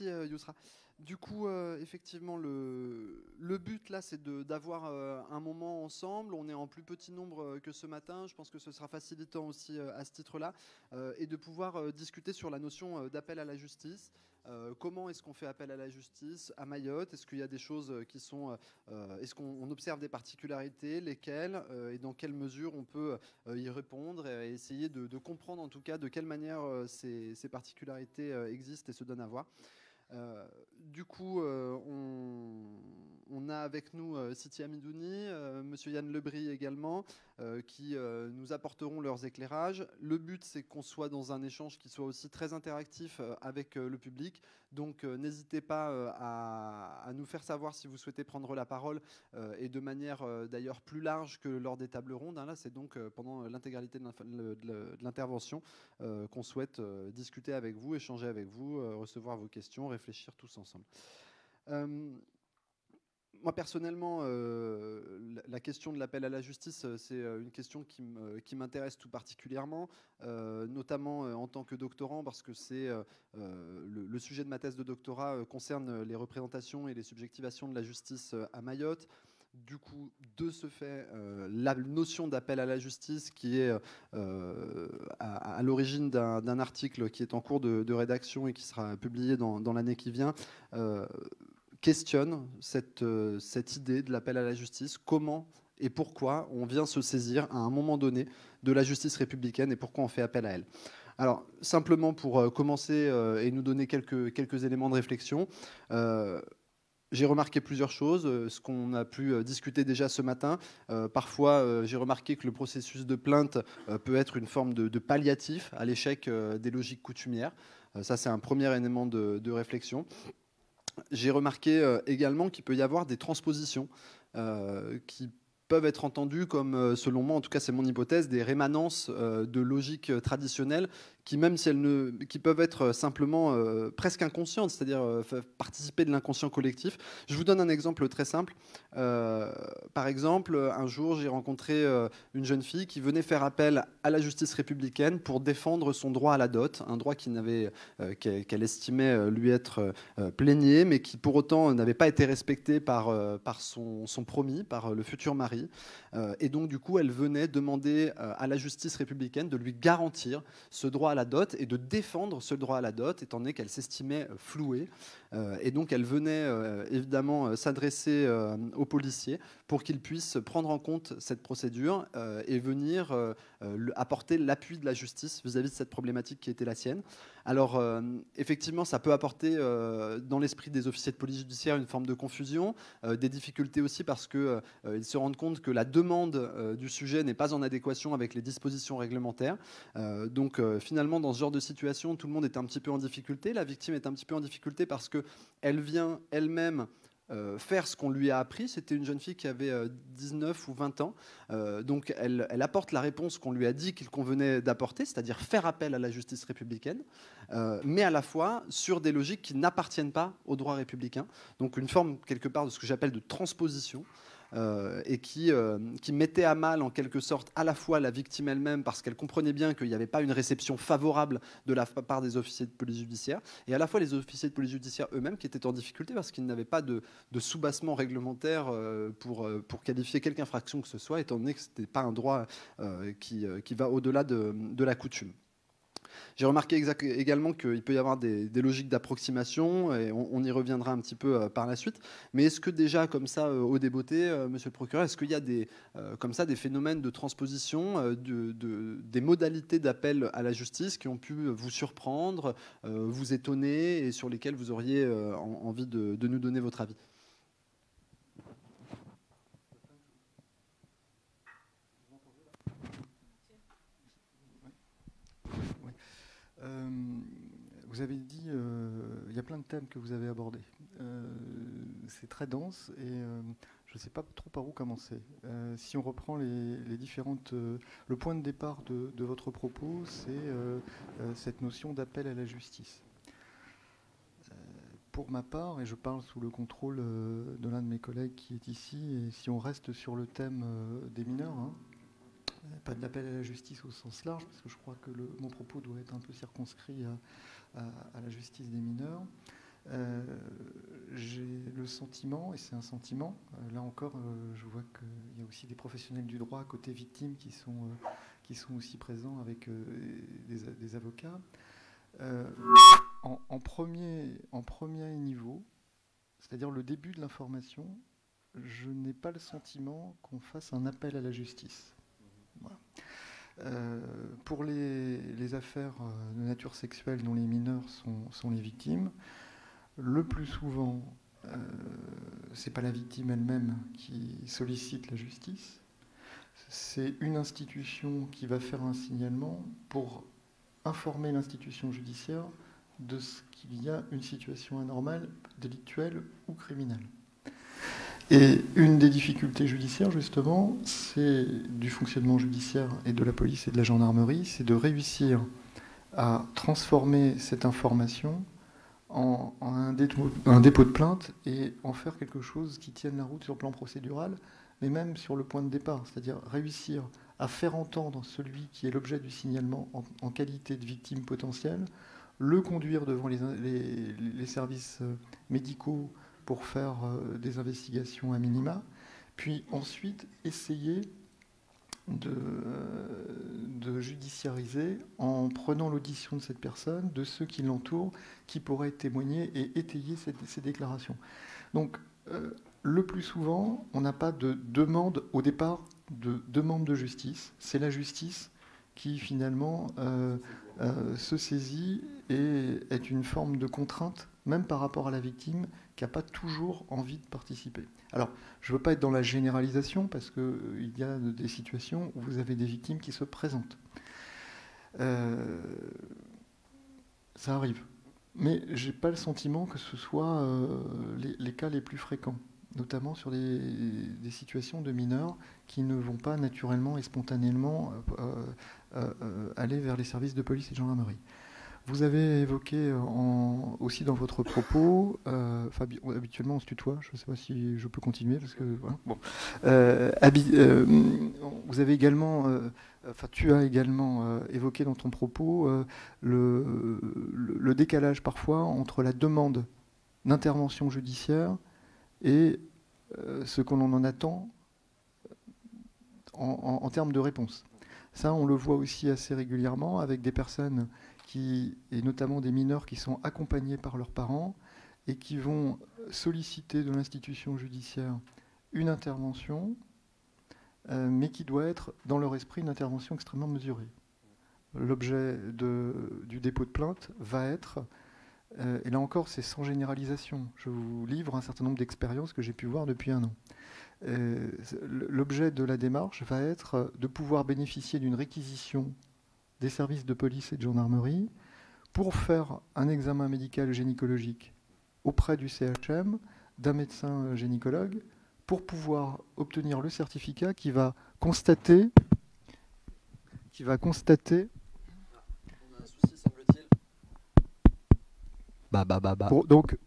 Merci Yousra. Du coup, effectivement, le but là, c'est d'avoir un moment ensemble. On est en plus petit nombre que ce matin. Je pense que ce sera facilitant aussi à ce titre-là. Et de pouvoir discuter sur la notion d'appel à la justice. Comment est-ce qu'on fait appel à la justice à Mayotte? Est-ce qu'il y a des choses qui sont... est-ce qu'on observe des particularités? Lesquelles? Et dans quelle mesure on peut y répondre et essayer de comprendre en tout cas de quelle manière ces particularités existent et se donnent à voir. Du coup, on a avec nous Siti Amidouni, Monsieur Yann Lebris également, qui nous apporteront leurs éclairages. Le but, c'est qu'on soit dans un échange qui soit aussi très interactif avec le public. Donc, n'hésitez pas à nous faire savoir si vous souhaitez prendre la parole et de manière d'ailleurs plus large que lors des tables rondes. Hein. Là, c'est donc pendant l'intégralité de l'intervention qu'on souhaite discuter avec vous, échanger avec vous, recevoir vos questions, réfléchir tous ensemble. Moi, personnellement, la question de l'appel à la justice, c'est une question qui m'intéresse tout particulièrement, notamment en tant que doctorant, parce que c'est le sujet de ma thèse de doctorat concerne les représentations et les subjectivations de la justice à Mayotte. Du coup, de ce fait, la notion d'appel à la justice qui est à l'origine d'un article qui est en cours de rédaction et qui sera publié dans l'année qui vient, questionne cette idée de l'appel à la justice. Comment et pourquoi on vient se saisir à un moment donné de la justice républicaine et pourquoi on fait appel à elle. Alors, simplement pour commencer et nous donner quelques éléments de réflexion, j'ai remarqué plusieurs choses, ce qu'on a pu discuter déjà ce matin. Parfois, j'ai remarqué que le processus de plainte peut être une forme de palliatif à l'échec des logiques coutumières. Ça, c'est un premier élément de réflexion. J'ai remarqué également qu'il peut y avoir des transpositions qui peuvent être entendues comme, selon moi, en tout cas c'est mon hypothèse, des rémanences de logiques traditionnelles qui, même si qui peuvent être simplement presque inconscientes, c'est-à-dire participer de l'inconscient collectif. Je vous donne un exemple très simple. Par exemple, un jour, j'ai rencontré une jeune fille qui venait faire appel à la justice républicaine pour défendre son droit à la dot, un droit qu'elle estimait lui être plénier, mais qui pour autant n'avait pas été respecté par son promis, par le futur mari. Et donc, du coup, elle venait demander à la justice républicaine de lui garantir ce droit à la dot et de défendre ce droit à la dot, étant donné qu'elle s'estimait flouée. Et donc, elle venait évidemment s'adresser aux policiers pour qu'ils puissent prendre en compte cette procédure et venir apporter l'appui de la justice vis-à-vis de cette problématique qui était la sienne. Alors, effectivement, ça peut apporter dans l'esprit des officiers de police judiciaire une forme de confusion, des difficultés aussi parce qu'ils se rendent compte que la demande du sujet n'est pas en adéquation avec les dispositions réglementaires. Donc, finalement, dans ce genre de situation, tout le monde est un petit peu en difficulté. La victime est un petit peu en difficulté parce qu'elle vient elle-même faire ce qu'on lui a appris. C'était une jeune fille qui avait 19 ou 20 ans. Donc elle apporte la réponse qu'on lui a dit qu'il convenait d'apporter, c'est-à-dire faire appel à la justice républicaine, mais à la fois sur des logiques qui n'appartiennent pas au droit républicain. Donc une forme, quelque part, de ce que j'appelle de transposition. Et qui mettait à mal en quelque sorte à la fois la victime elle-même parce qu'elle comprenait bien qu'il n'y avait pas une réception favorable de la part des officiers de police judiciaire et à la fois les officiers de police judiciaire eux-mêmes qui étaient en difficulté parce qu'ils n'avaient pas de soubassement réglementaire pour qualifier quelque infraction que ce soit, étant donné que ce n'était pas un droit qui va au-delà de la coutume. J'ai remarqué également qu'il peut y avoir des logiques d'approximation, et on y reviendra un petit peu par la suite. Mais est-ce que déjà, comme ça, au débeauté, monsieur le procureur, est-ce qu'il y a comme ça des phénomènes de transposition des modalités d'appel à la justice qui ont pu vous surprendre, vous étonner, et sur lesquels vous auriez envie de nous donner votre avis ? Vous avez dit, il y a plein de thèmes que vous avez abordés. C'est très dense et je ne sais pas trop par où commencer. Si on reprend les différentes... le point de départ de votre propos, c'est cette notion d'appel à la justice. Pour ma part, et je parle sous le contrôle de l'un de mes collègues qui est ici, et si on reste sur le thème des mineurs, hein, pas de l'appel à la justice au sens large, parce que je crois que mon propos doit être un peu circonscrit à la justice des mineurs. J'ai le sentiment, et c'est un sentiment, là encore, je vois qu'il y a aussi des professionnels du droit côté victime qui sont aussi présents avec des avocats. En premier niveau, c'est-à-dire le début de l'information, je n'ai pas le sentiment qu'on fasse un appel à la justice. Voilà. Pour les affaires de nature sexuelle dont les mineurs sont les victimes, le plus souvent, ce n'est pas la victime elle-même qui sollicite la justice, c'est une institution qui va faire un signalement pour informer l'institution judiciaire de ce qu'il y a une situation anormale, délictuelle ou criminelle. Et une des difficultés judiciaires, justement, c'est du fonctionnement judiciaire et de la police et de la gendarmerie, c'est de réussir à transformer cette information en un dépôt de plainte et en faire quelque chose qui tienne la route sur le plan procédural, mais même sur le point de départ, c'est-à-dire réussir à faire entendre celui qui est l'objet du signalement en qualité de victime potentielle, le conduire devant les services médicaux pour faire des investigations à minima, puis ensuite essayer de judiciariser en prenant l'audition de cette personne, de ceux qui l'entourent, qui pourraient témoigner et étayer ces déclarations. Donc, le plus souvent, on n'a pas de demande au départ de demande de justice. C'est la justice qui finalement se saisit et est une forme de contrainte, même par rapport à la victime, qui n'a pas toujours envie de participer. Alors, je ne veux pas être dans la généralisation, parce qu'il y a des situations où vous avez des victimes qui se présentent. Ça arrive. Mais je n'ai pas le sentiment que ce soit les cas les plus fréquents, notamment sur des situations de mineurs qui ne vont pas naturellement et spontanément aller vers les services de police et de gendarmerie. Vous avez évoqué aussi dans votre propos, habituellement on se tutoie, je ne sais pas si je peux continuer, parce que voilà, bon. Vous avez également, tu as également évoqué dans ton propos le décalage parfois entre la demande d'intervention judiciaire et ce qu'on en attend en termes de réponse. Ça, on le voit aussi assez régulièrement avec des personnes et notamment des mineurs qui sont accompagnés par leurs parents et qui vont solliciter de l'institution judiciaire une intervention, mais qui doit être, dans leur esprit, une intervention extrêmement mesurée. L'objet du dépôt de plainte va être, et là encore, c'est sans généralisation. Je vous livre un certain nombre d'expériences que j'ai pu voir depuis 1 an. L'objet de la démarche va être de pouvoir bénéficier d'une réquisition des services de police et de gendarmerie pour faire un examen médical gynécologique auprès du CHM, d'un médecin gynécologue, pour pouvoir obtenir le certificat qui va constater... On a un souci, semble-t-il.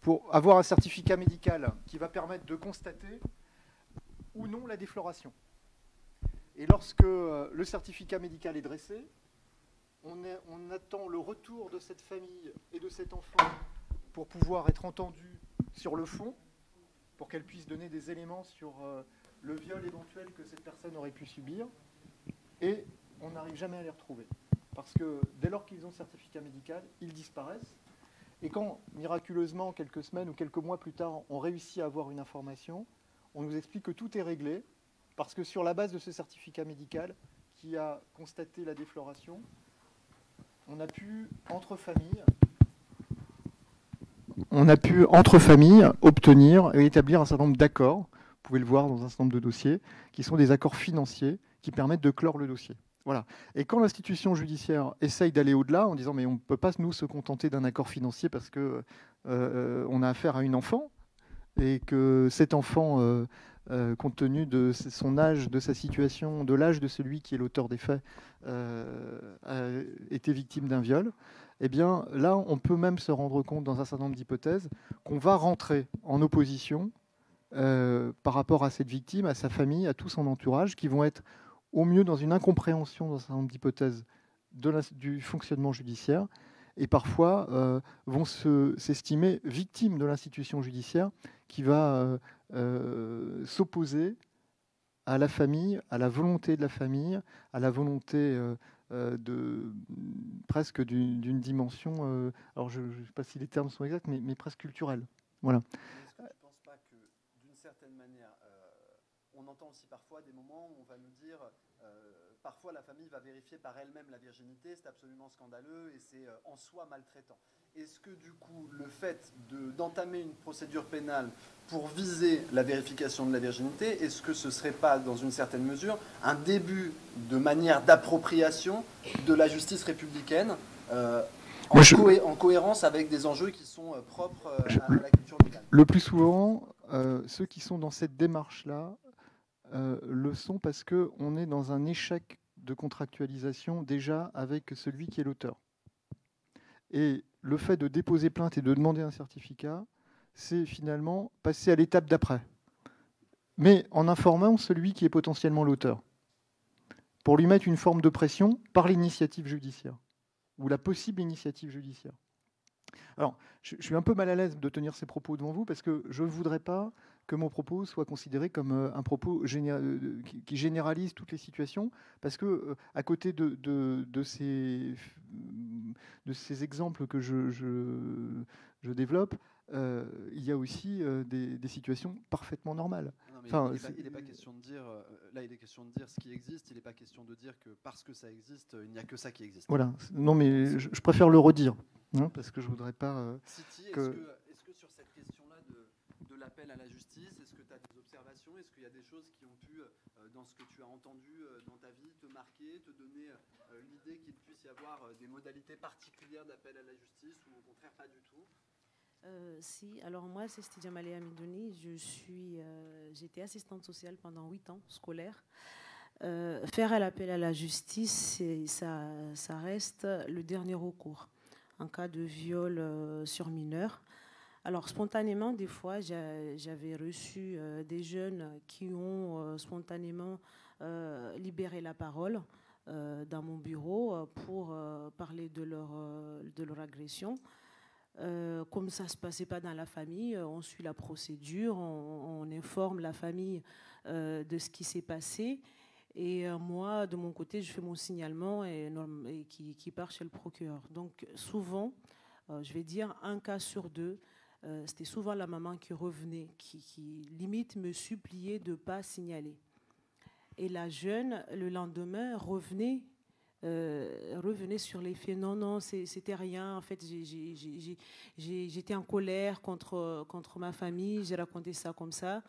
Pour avoir un certificat médical qui va permettre de constater ou non la défloration. Et lorsque le certificat médical est dressé, on attend le retour de cette famille et de cet enfant pour pouvoir être entendu sur le fond, pour qu'elle puisse donner des éléments sur le viol éventuel que cette personne aurait pu subir. Et on n'arrive jamais à les retrouver. Parce que dès lors qu'ils ont le certificat médical, ils disparaissent. Et quand, miraculeusement, quelques semaines ou quelques mois plus tard, on réussit à avoir une information, on nous explique que tout est réglé, parce que sur la base de ce certificat médical qui a constaté la défloration, on a pu, entre familles, obtenir et établir un certain nombre d'accords, vous pouvez le voir dans un certain nombre de dossiers, qui sont des accords financiers qui permettent de clore le dossier. Voilà. Et quand l'institution judiciaire essaye d'aller au-delà en disant mais on ne peut pas nous se contenter d'un accord financier parce que on a affaire à une enfant et que cet enfant, compte tenu de son âge, de sa situation, de l'âge de celui qui est l'auteur des faits, a été victime d'un viol, eh bien là on peut même se rendre compte dans un certain nombre d'hypothèses qu'on va rentrer en opposition par rapport à cette victime, à sa famille, à tout son entourage, qui vont être au mieux dans une incompréhension dans un certain nombre d'hypothèses du fonctionnement judiciaire, et parfois vont s'estimer victimes de l'institution judiciaire qui va s'opposer à la famille, à la volonté de la famille, à la volonté presque d'une dimension, alors je ne sais pas si les termes sont exacts, mais presque culturelle. Voilà. Est-ce que tu ne penses pas que, d'une certaine manière, on entend aussi parfois des moments où on va nous dire, parfois la famille va vérifier par elle-même la virginité, c'est absolument scandaleux et c'est en soi maltraitant. Est-ce que du coup, le fait d'entamer une procédure pénale pour viser la vérification de la virginité, est-ce que ce ne serait pas, dans une certaine mesure, un début de manière d'appropriation de la justice républicaine en cohérence avec des enjeux qui sont propres à la culture locale? Le plus souvent, ceux qui sont dans cette démarche-là le sont parce qu'on est dans un échec de contractualisation déjà avec celui qui est l'auteur. Et le fait de déposer plainte et de demander un certificat, c'est finalement passer à l'étape d'après. Mais en informant celui qui est potentiellement l'auteur, pour lui mettre une forme de pression par l'initiative judiciaire, ou la possible initiative judiciaire. Alors, je suis un peu mal à l'aise de tenir ces propos devant vous, parce que je ne voudrais pas que mon propos soit considéré comme un propos qui généralise toutes les situations, parce que à côté de ces exemples que je développe, il y a aussi des situations parfaitement normales. Non, il n'est pas question de dire, là il est question de dire ce qui existe, il n'est pas question de dire que parce que ça existe, il n'y a que ça qui existe. Voilà, non mais je préfère le redire, hein, parce que je ne voudrais pas... City, est-ce que sur cette question-là de l'appel à la justice, est-ce que tu as des observations? Est-ce qu'il y a des choses qui ont pu, dans ce que tu as entendu dans ta vie, te marquer, te donner l'idée qu'il puisse y avoir des modalités particulières d'appel à la justice ou au contraire pas du tout? Si, alors moi c'est Stydia Malé Amidouni, j'étais assistante sociale pendant 8 ans, scolaire. Faire l'appel à la justice, ça reste le dernier recours en cas de viol sur mineur. Alors spontanément, des fois, j'avais reçu des jeunes qui ont spontanément libéré la parole dans mon bureau pour parler de leur agression. Comme ça ne se passait pas dans la famille, on suit la procédure, on informe la famille de ce qui s'est passé. Et moi, de mon côté, je fais mon signalement et qui part chez le procureur. Donc souvent, je vais dire un cas sur deux, c'était souvent la maman qui revenait, qui limite me suppliait de ne pas signaler. Et la jeune, le lendemain, revenait sur les faits. Non, c'était rien. En fait, j'étais en colère contre ma famille. J'ai raconté ça comme ça.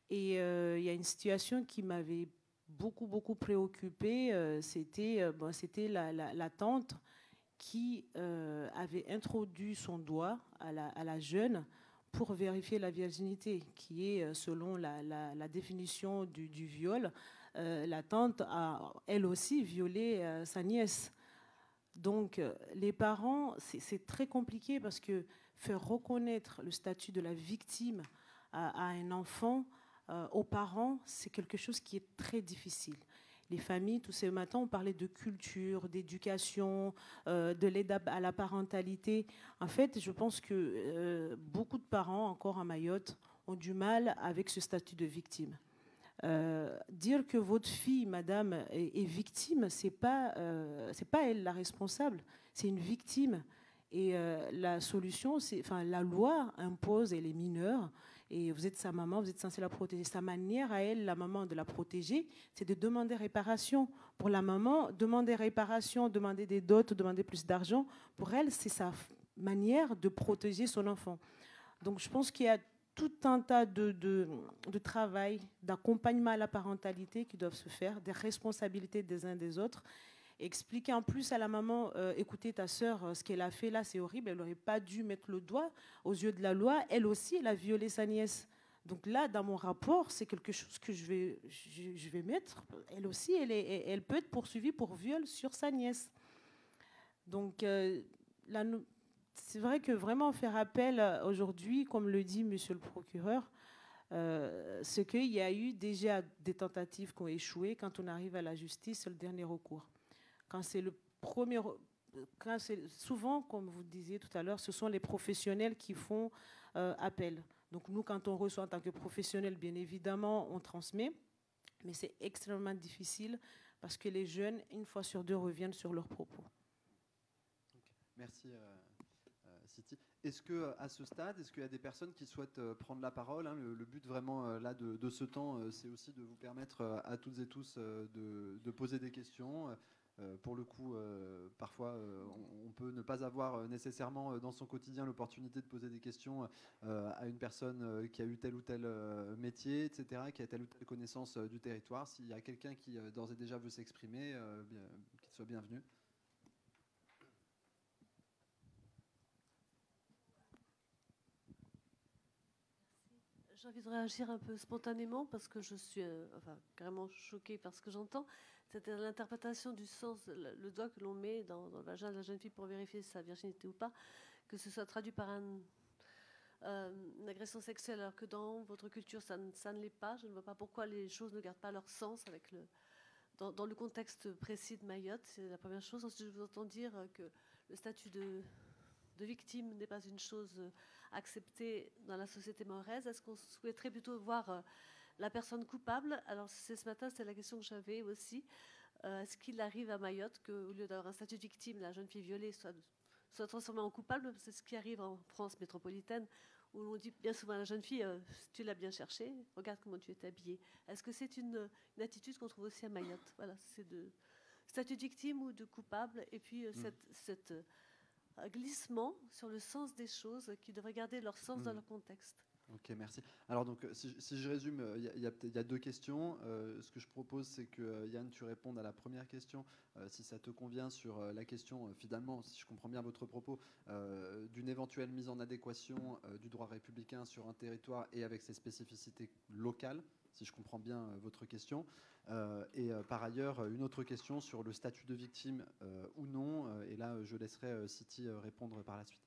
Et il y a une situation qui m'avait beaucoup préoccupée. C'était la tante qui avait introduit son doigt à la jeune pour vérifier la virginité, qui est, selon la définition du viol, la tante a, elle aussi, violé sa nièce. Donc, les parents, c'est très compliqué parce que faire reconnaître le statut de la victime à un enfant, aux parents, c'est quelque chose qui est très difficile. Les familles, tous ces matins, on parlait de culture, d'éducation, de l'aide à la parentalité. En fait, je pense que beaucoup de parents, encore à Mayotte, ont du mal avec ce statut de victime. Dire que votre fille, madame, est victime, c'est pas elle la responsable, c'est une victime. Et la solution, la loi impose, elle est mineure, et vous êtes sa maman, vous êtes censé la protéger. Sa manière à elle, la maman, de la protéger, c'est de demander réparation. Pour la maman, demander réparation, demander des dots, demander plus d'argent, pour elle, c'est sa manière de protéger son enfant. Donc je pense qu'il y a tout un tas de travail, d'accompagnement à la parentalité qui doivent se faire, des responsabilités des uns des autres. Expliquer en plus à la maman, écoutez, ta sœur, ce qu'elle a fait là, c'est horrible, elle n'aurait pas dû mettre le doigt aux yeux de la loi. Elle aussi, elle a violé sa nièce. Donc là, dans mon rapport, c'est quelque chose que je vais mettre. Elle aussi, elle peut être poursuivie pour viol sur sa nièce. Donc c'est vrai que vraiment faire appel aujourd'hui, comme le dit monsieur le procureur, c'est qu'il y a eu déjà des tentatives qui ont échoué. Quand on arrive à la justice, c'est le dernier recours. Quand c'est le premier, souvent, comme vous disiez tout à l'heure, ce sont les professionnels qui font appel. Donc nous, quand on reçoit en tant que professionnel, bien évidemment, on transmet, mais c'est extrêmement difficile parce que les jeunes, une fois sur deux, reviennent sur leurs propos. Okay. Merci, Siti. Est-ce qu'à ce stade, est-ce qu'il y a des personnes qui souhaitent prendre la parole, hein, le but vraiment là de ce temps, c'est aussi de vous permettre à toutes et tous de poser des questions. Pour le coup, parfois, on peut ne pas avoir nécessairement dans son quotidien l'opportunité de poser des questions à une personne qui a eu tel ou tel métier, etc., qui a telle ou telle connaissance du territoire. S'il y a quelqu'un qui d'ores et déjà veut s'exprimer, qu'il soit bienvenu. J'ai envie de réagir un peu spontanément parce que je suis carrément choquée par ce que j'entends. C'était l'interprétation du sens, le doigt que l'on met dans le vagin de la jeune fille pour vérifier sa virginité ou pas, que ce soit traduit par une agression sexuelle, alors que dans votre culture, ça ne l'est pas. Je ne vois pas pourquoi les choses ne gardent pas leur sens dans le contexte précis de Mayotte. C'est la première chose. Ensuite, je vous entends dire que le statut de victime n'est pas une chose acceptée dans la société mahoraise. Est-ce qu'on souhaiterait plutôt voir la personne coupable? Alors, ce matin, c'était la question que j'avais aussi. Est-ce qu'il arrive à Mayotte qu'au lieu d'avoir un statut de victime, la jeune fille violée soit transformée en coupable? C'est ce qui arrive en France métropolitaine, où l'on dit bien souvent à la jeune fille, tu l'as bien cherché, regarde comment tu es habillée. Est-ce que c'est une attitude qu'on trouve aussi à Mayotte? Voilà, c'est de statut de victime ou de coupable, et puis cette glissement sur le sens des choses qui devraient garder leur sens dans leur contexte. Ok, merci. Alors donc, si je résume, il y a deux questions. Ce que je propose, c'est que Yann, tu répondes à la première question, si ça te convient, sur la question, finalement, si je comprends bien votre propos, d'une éventuelle mise en adéquation du droit républicain sur un territoire et avec ses spécificités locales, si je comprends bien votre question. Et par ailleurs, une autre question sur le statut de victime ou non. Et là, je laisserai Siti répondre par la suite.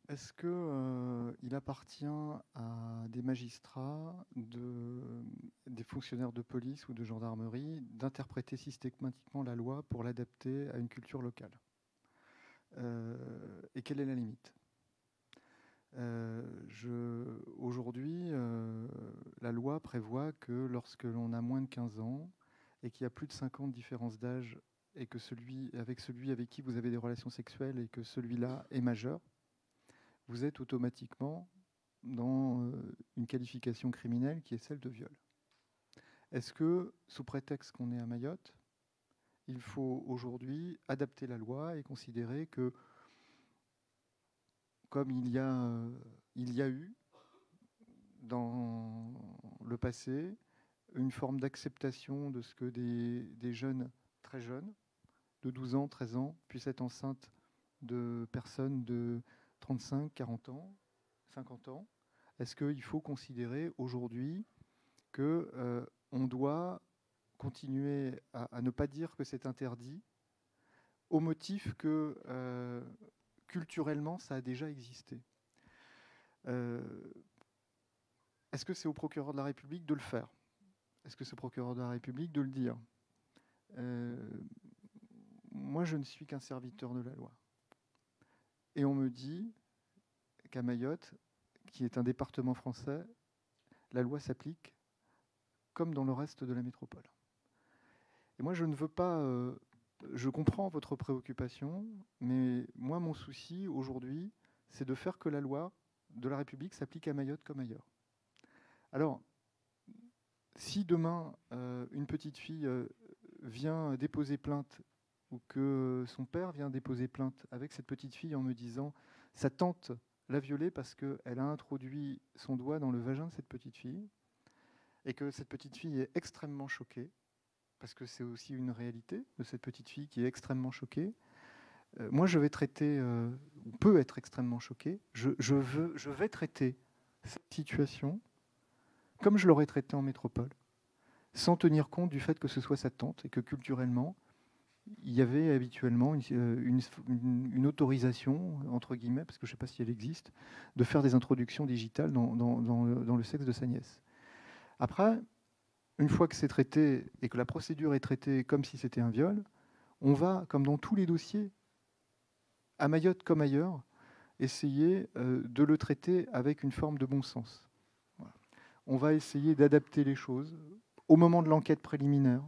Est-ce qu'il appartient à des magistrats, des fonctionnaires de police ou de gendarmerie d'interpréter systématiquement la loi pour l'adapter à une culture locale? Et quelle est la limite? Aujourd'hui, la loi prévoit que lorsque l'on a moins de 15 ans et qu'il y a plus de 5 ans de différence d'âge et que celui avec qui vous avez des relations sexuelles et que celui-là est majeur, vous êtes automatiquement dans une qualification criminelle qui est celle de viol. Est-ce que, sous prétexte qu'on est à Mayotte, il faut aujourd'hui adapter la loi et considérer que, comme il y a eu dans le passé une forme d'acceptation de ce que des jeunes très jeunes, de 12 ans, 13 ans, puissent être enceintes de personnes de 35, 40 ans, 50 ans. Est-ce qu'il faut considérer aujourd'hui qu'on doit continuer à ne pas dire que c'est interdit au motif que culturellement ça a déjà existé? Est-ce que c'est au procureur de la République de le faire? Est-ce que c'est au procureur de la République de le dire? Moi, je ne suis qu'un serviteur de la loi. Et on me dit qu'à Mayotte, qui est un département français, la loi s'applique comme dans le reste de la métropole. Et moi, je ne veux pas... je comprends votre préoccupation, mais moi, mon souci aujourd'hui, c'est de faire que la loi de la République s'applique à Mayotte comme ailleurs. Alors, si demain, une petite fille vient déposer plainte ou que son père vient déposer plainte avec cette petite fille en me disant « sa tante l'a violée parce qu'elle a introduit son doigt dans le vagin de cette petite fille » et que cette petite fille est extrêmement choquée, parce que c'est aussi une réalité de cette petite fille qui est extrêmement choquée, moi je vais traiter, ou peut être extrêmement choquée, je vais traiter cette situation comme je l'aurais traité en métropole, sans tenir compte du fait que ce soit sa tante et que culturellement, il y avait habituellement une autorisation, entre guillemets, parce que je ne sais pas si elle existe, de faire des introductions digitales dans le sexe de sa nièce. Après, une fois que c'est traité et que la procédure est traitée comme si c'était un viol, on va, comme dans tous les dossiers, à Mayotte comme ailleurs, essayer de le traiter avec une forme de bon sens. Voilà. On va essayer d'adapter les choses au moment de l'enquête préliminaire,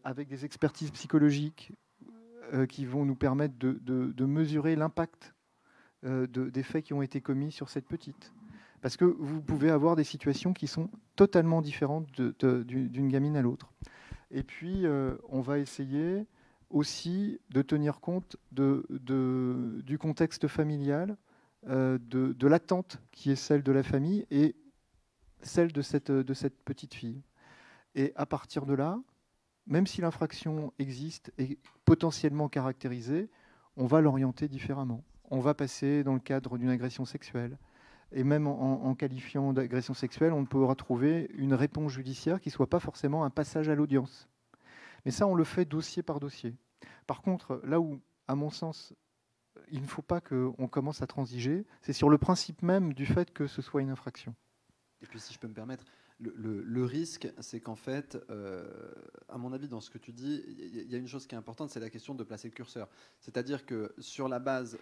avec des expertises psychologiques qui vont nous permettre de mesurer l'impact des faits qui ont été commis sur cette petite. Parce que vous pouvez avoir des situations qui sont totalement différentes d'une gamine à l'autre. Et puis, on va essayer aussi de tenir compte du contexte familial, de l'attente qui est celle de la famille et celle de cette petite fille. Et à partir de là, même si l'infraction existe et potentiellement caractérisée, on va l'orienter différemment. On va passer dans le cadre d'une agression sexuelle. Et même en qualifiant d'agression sexuelle, on pourra trouver une réponse judiciaire qui ne soit pas forcément un passage à l'audience. Mais ça, on le fait dossier par dossier. Par contre, là où, à mon sens, il ne faut pas qu'on commence à transiger, c'est sur le principe même du fait que ce soit une infraction. Et puis, si je peux me permettre, le risque, c'est qu'en fait, à mon avis, dans ce que tu dis, il y a une chose qui est importante, c'est la question de placer le curseur. C'est-à-dire que sur la base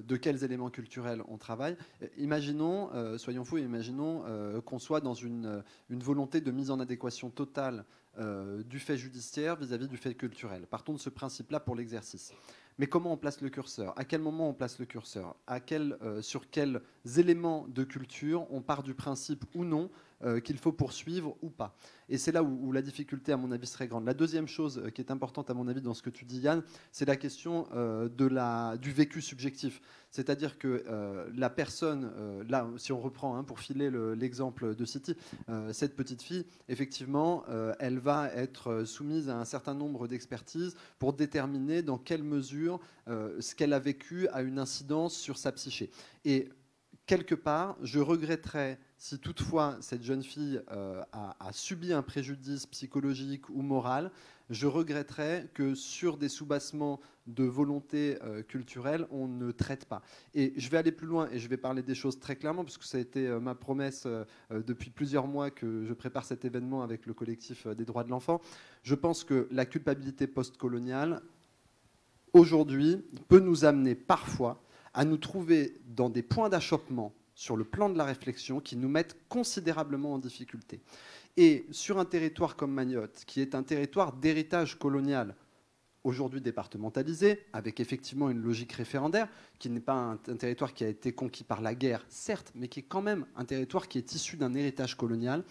de quels éléments culturels on travaille, imaginons, soyons fous, imaginons qu'on soit dans une volonté de mise en adéquation totale du fait judiciaire vis-à-vis du fait culturel. Partons de ce principe-là pour l'exercice. Mais comment on place le curseur? À quel moment on place le curseur? Sur quels éléments de culture on part du principe ou non qu'il faut poursuivre ou pas? Et c'est là où la difficulté, à mon avis, serait grande. La deuxième chose qui est importante, à mon avis, dans ce que tu dis, Yann, c'est la question du vécu subjectif. C'est-à-dire que la personne, là, si on reprend, pour filer l'exemple de City, cette petite fille, effectivement, elle va être soumise à un certain nombre d'expertises pour déterminer dans quelle mesure ce qu'elle a vécu a une incidence sur sa psyché. Et quelque part, je regretterais si toutefois cette jeune fille a subi un préjudice psychologique ou moral, je regretterais que sur des soubassements de volonté culturelle, on ne traite pas. Et je vais aller plus loin et je vais parler des choses très clairement, parce que ça a été ma promesse depuis plusieurs mois que je prépare cet événement avec le collectif des droits de l'enfant. Je pense que la culpabilité postcoloniale, aujourd'hui, peut nous amener parfois à nous trouver dans des points d'achoppement sur le plan de la réflexion qui nous mettent considérablement en difficulté. Et sur un territoire comme Mayotte, qui est un territoire d'héritage colonial, aujourd'hui départementalisé, avec effectivement une logique référendaire, qui n'est pas un territoire qui a été conquis par la guerre, certes, mais qui est quand même un territoire qui est issu d'un héritage colonial,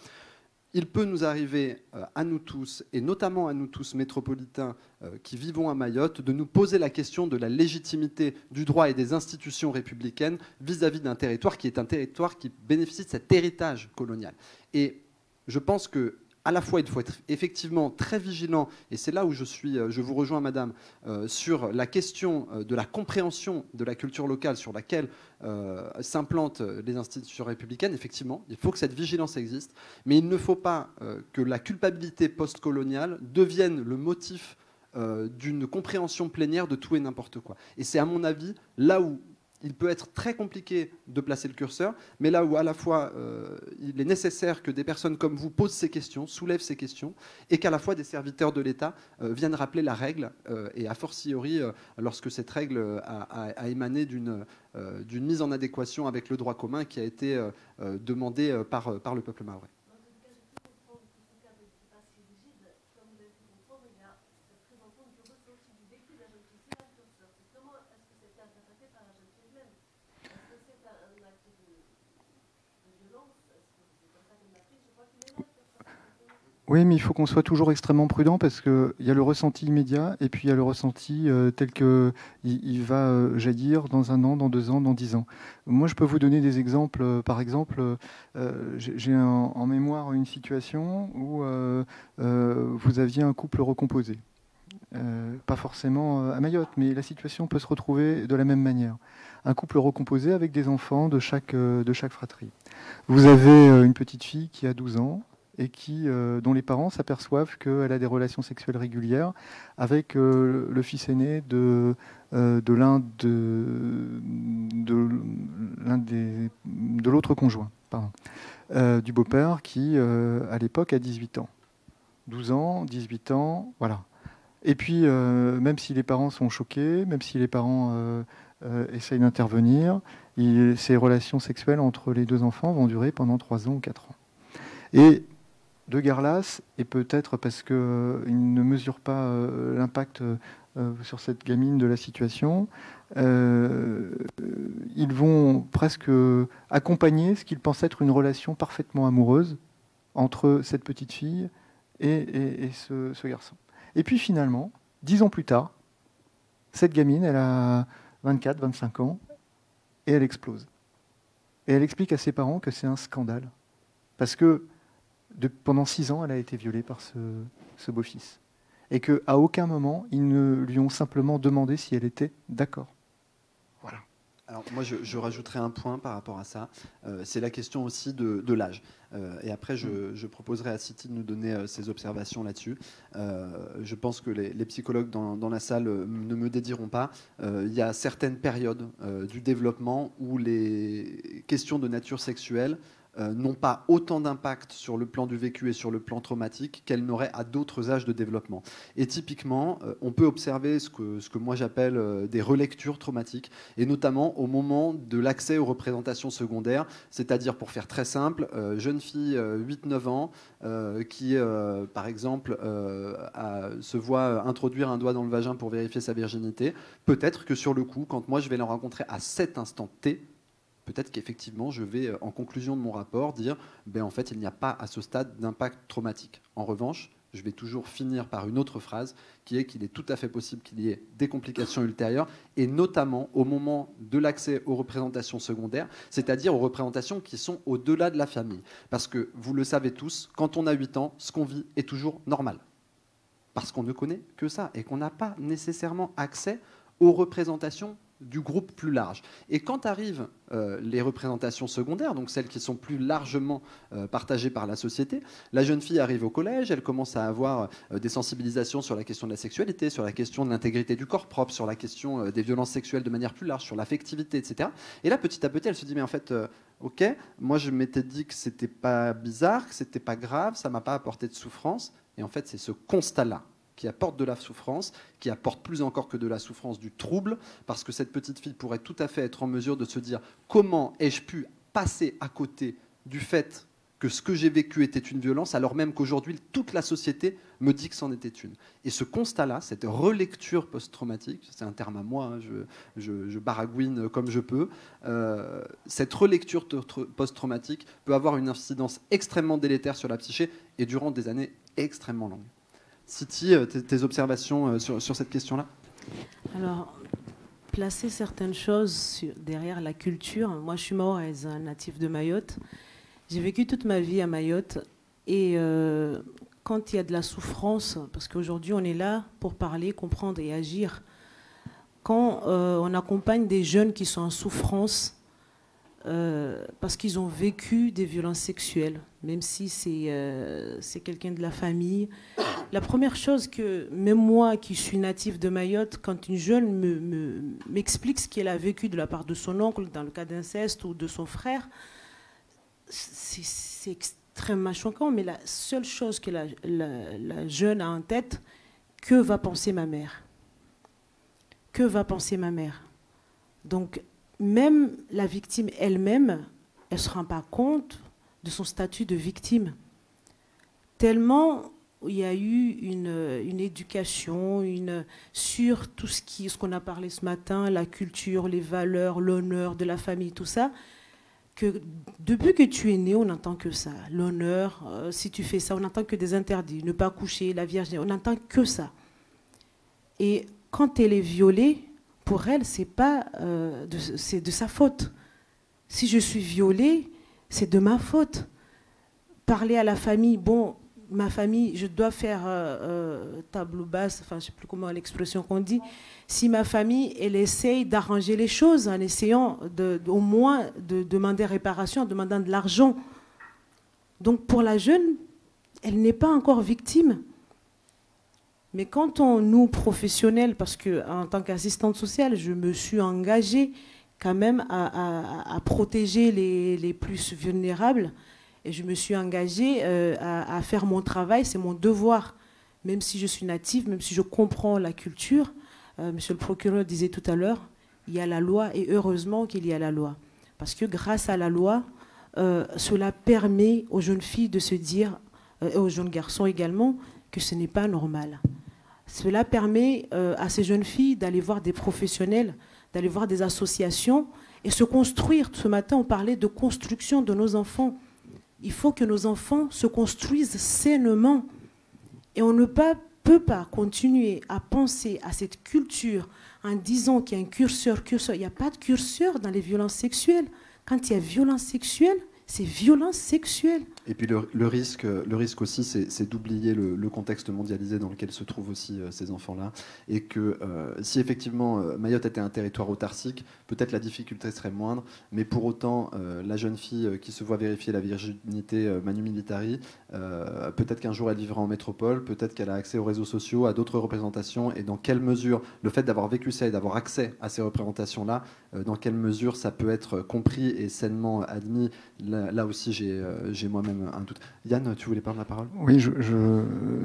il peut nous arriver à nous tous, et notamment à nous tous métropolitains qui vivons à Mayotte, de nous poser la question de la légitimité du droit et des institutions républicaines vis-à-vis d'un territoire qui est un territoire qui bénéficie de cet héritage colonial. Et je pense que à la fois, il faut être effectivement très vigilant, et c'est là où je vous rejoins, madame, sur la question de la compréhension de la culture locale sur laquelle s'implantent les institutions républicaines. Effectivement, il faut que cette vigilance existe, mais il ne faut pas que la culpabilité postcoloniale devienne le motif d'une compréhension plénière de tout et n'importe quoi. Et c'est, à mon avis, là où il peut être très compliqué de placer le curseur, mais là où à la fois il est nécessaire que des personnes comme vous posent ces questions, soulèvent ces questions, et qu'à la fois des serviteurs de l'État viennent rappeler la règle, et a fortiori lorsque cette règle a émané d'une mise en adéquation avec le droit commun qui a été demandé par le peuple mahorais. Oui, mais il faut qu'on soit toujours extrêmement prudent parce qu'il y a le ressenti immédiat et puis il y a le ressenti tel qu'il va jaillir dans 1 an, dans 2 ans, dans 10 ans. Moi, je peux vous donner des exemples. Par exemple, j'ai en mémoire une situation où vous aviez un couple recomposé. Pas forcément à Mayotte, mais la situation peut se retrouver de la même manière. Un couple recomposé avec des enfants de chaque fratrie. Vous avez une petite fille qui a 12 ans, et dont les parents s'aperçoivent qu'elle a des relations sexuelles régulières avec le fils aîné de l'autre conjoint. du beau-père qui, à l'époque, a 18 ans. 12 ans, 18 ans, voilà. Et puis, même si les parents sont choqués, même si les parents essayent d'intervenir, ces relations sexuelles entre les deux enfants vont durer pendant 3 ans ou 4 ans. Et de Garlas, et peut-être parce qu'il ne mesure pas l'impact sur cette gamine de la situation, ils vont presque accompagner ce qu'ils pensent être une relation parfaitement amoureuse entre cette petite fille et ce garçon. Et puis finalement, 10 ans plus tard, cette gamine, elle a 24, 25 ans, et elle explose. Et elle explique à ses parents que c'est un scandale. Parce que pendant 6 ans, elle a été violée par ce beau-fils. Et qu'à aucun moment, ils ne lui ont simplement demandé si elle était d'accord. Voilà. Alors moi, je rajouterai un point par rapport à ça. C'est la question aussi de l'âge. Et après, je proposerai à Siti de nous donner ses observations là-dessus. Je pense que les psychologues dans la salle ne me dédiront pas. Il y a certaines périodes du développement où les questions de nature sexuelle n'ont pas autant d'impact sur le plan du vécu et sur le plan traumatique qu'elles n'auraient à d'autres âges de développement. Et typiquement, on peut observer ce que moi j'appelle des relectures traumatiques, et notamment au moment de l'accès aux représentations secondaires, c'est-à-dire, pour faire très simple, jeune fille 8-9 ans qui, par exemple, se voit introduire un doigt dans le vagin pour vérifier sa virginité. Peut-être que sur le coup, quand moi je vais la rencontrer à cet instant T, peut-être qu'effectivement, je vais, en conclusion de mon rapport, dire en fait, il n'y a pas à ce stade d'impact traumatique. En revanche, je vais toujours finir par une autre phrase qui est qu'il est tout à fait possible qu'il y ait des complications ultérieures, et notamment au moment de l'accès aux représentations secondaires, c'est-à-dire aux représentations qui sont au-delà de la famille. Parce que, vous le savez tous, quand on a 8 ans, ce qu'on vit est toujours normal. Parce qu'on ne connaît que ça, et qu'on n'a pas nécessairement accès aux représentations du groupe plus large. Et quand arrivent les représentations secondaires, donc celles qui sont plus largement partagées par la société, la jeune fille arrive au collège, elle commence à avoir des sensibilisations sur la question de la sexualité, sur la question de l'intégrité du corps propre, sur la question des violences sexuelles de manière plus large, sur l'affectivité, etc. Et là, petit à petit, elle se dit, mais en fait, ok, moi je m'étais dit que c'était pas bizarre, que c'était pas grave, ça m'a pas apporté de souffrance. Et en fait, c'est ce constat-là qui apporte de la souffrance, qui apporte plus encore que de la souffrance du trouble, parce que cette petite fille pourrait tout à fait être en mesure de se dire comment ai-je pu passer à côté du fait que ce que j'ai vécu était une violence, alors même qu'aujourd'hui toute la société me dit que c'en était une. Et ce constat-là, cette relecture post-traumatique, c'est un terme à moi, hein, je baragouine comme je peux, cette relecture post-traumatique peut avoir une incidence extrêmement délétère sur la psyché et durant des années extrêmement longues. Siti, tes observations sur cette question-là? Alors, placer certaines choses derrière la culture. Moi, je suis mahoraise, un natif de Mayotte. J'ai vécu toute ma vie à Mayotte. Et quand il y a de la souffrance, parce qu'aujourd'hui, on est là pour parler, comprendre et agir. Quand on accompagne des jeunes qui sont en souffrance, parce qu'ils ont vécu des violences sexuelles, même si c'est quelqu'un de la famille. La première chose que, même moi qui suis native de Mayotte, quand une jeune m'explique ce qu'elle a vécu de la part de son oncle, dans le cas d'inceste, ou de son frère, c'est extrêmement choquant, mais la seule chose que la jeune a en tête, que va penser ma mère? Que va penser ma mère? Donc, même la victime elle-même, elle ne se rend pas compte de son statut de victime. Tellement il y a eu une éducation sur tout ce qu'on a parlé ce matin, la culture, les valeurs, l'honneur de la famille, tout ça, que depuis que tu es né, on n'entend que ça. L'honneur, si tu fais ça, on n'entend que des interdits. Ne pas coucher, la Vierge, on n'entend que ça. Et quand elle est violée, pour elle, c'est de sa faute. Si je suis violée, c'est de ma faute. Parler à la famille, bon, ma famille, je dois faire tableau basse, enfin, je ne sais plus comment l'expression qu'on dit. Si ma famille, elle essaye d'arranger les choses en essayant au moins de demander réparation, en demandant de l'argent. Donc pour la jeune, elle n'est pas encore victime. Mais quand nous, professionnels, parce qu'en tant qu'assistante sociale, je me suis engagée quand même à protéger les plus vulnérables. Et je me suis engagée à faire mon travail, c'est mon devoir. Même si je suis native, même si je comprends la culture, monsieur le procureur disait tout à l'heure, il y a la loi et heureusement qu'il y a la loi. Parce que grâce à la loi, cela permet aux jeunes filles de se dire, et aux jeunes garçons également, que ce n'est pas normal. Cela permet à ces jeunes filles d'aller voir des professionnels, d'aller voir des associations et se construire. Ce matin, on parlait de construction de nos enfants. Il faut que nos enfants se construisent sainement. Et on ne peut pas continuer à penser à cette culture en disant qu'il y a un curseur. Il n'y a pas de curseur dans les violences sexuelles. Quand il y a violence sexuelle, c'est violence sexuelle. Et puis le risque aussi, c'est d'oublier le contexte mondialisé dans lequel se trouvent aussi ces enfants-là. Et que si effectivement Mayotte était un territoire autarcique, peut-être la difficulté serait moindre, mais pour autant, la jeune fille qui se voit vérifier la virginité manu militari, peut-être qu'un jour elle vivra en métropole, peut-être qu'elle a accès aux réseaux sociaux, à d'autres représentations, et dans quelle mesure le fait d'avoir vécu ça et d'avoir accès à ces représentations-là, dans quelle mesure ça peut être compris et sainement admis. Là aussi, j'ai moi-même un doute. Yann, tu voulais prendre la parole ? Oui,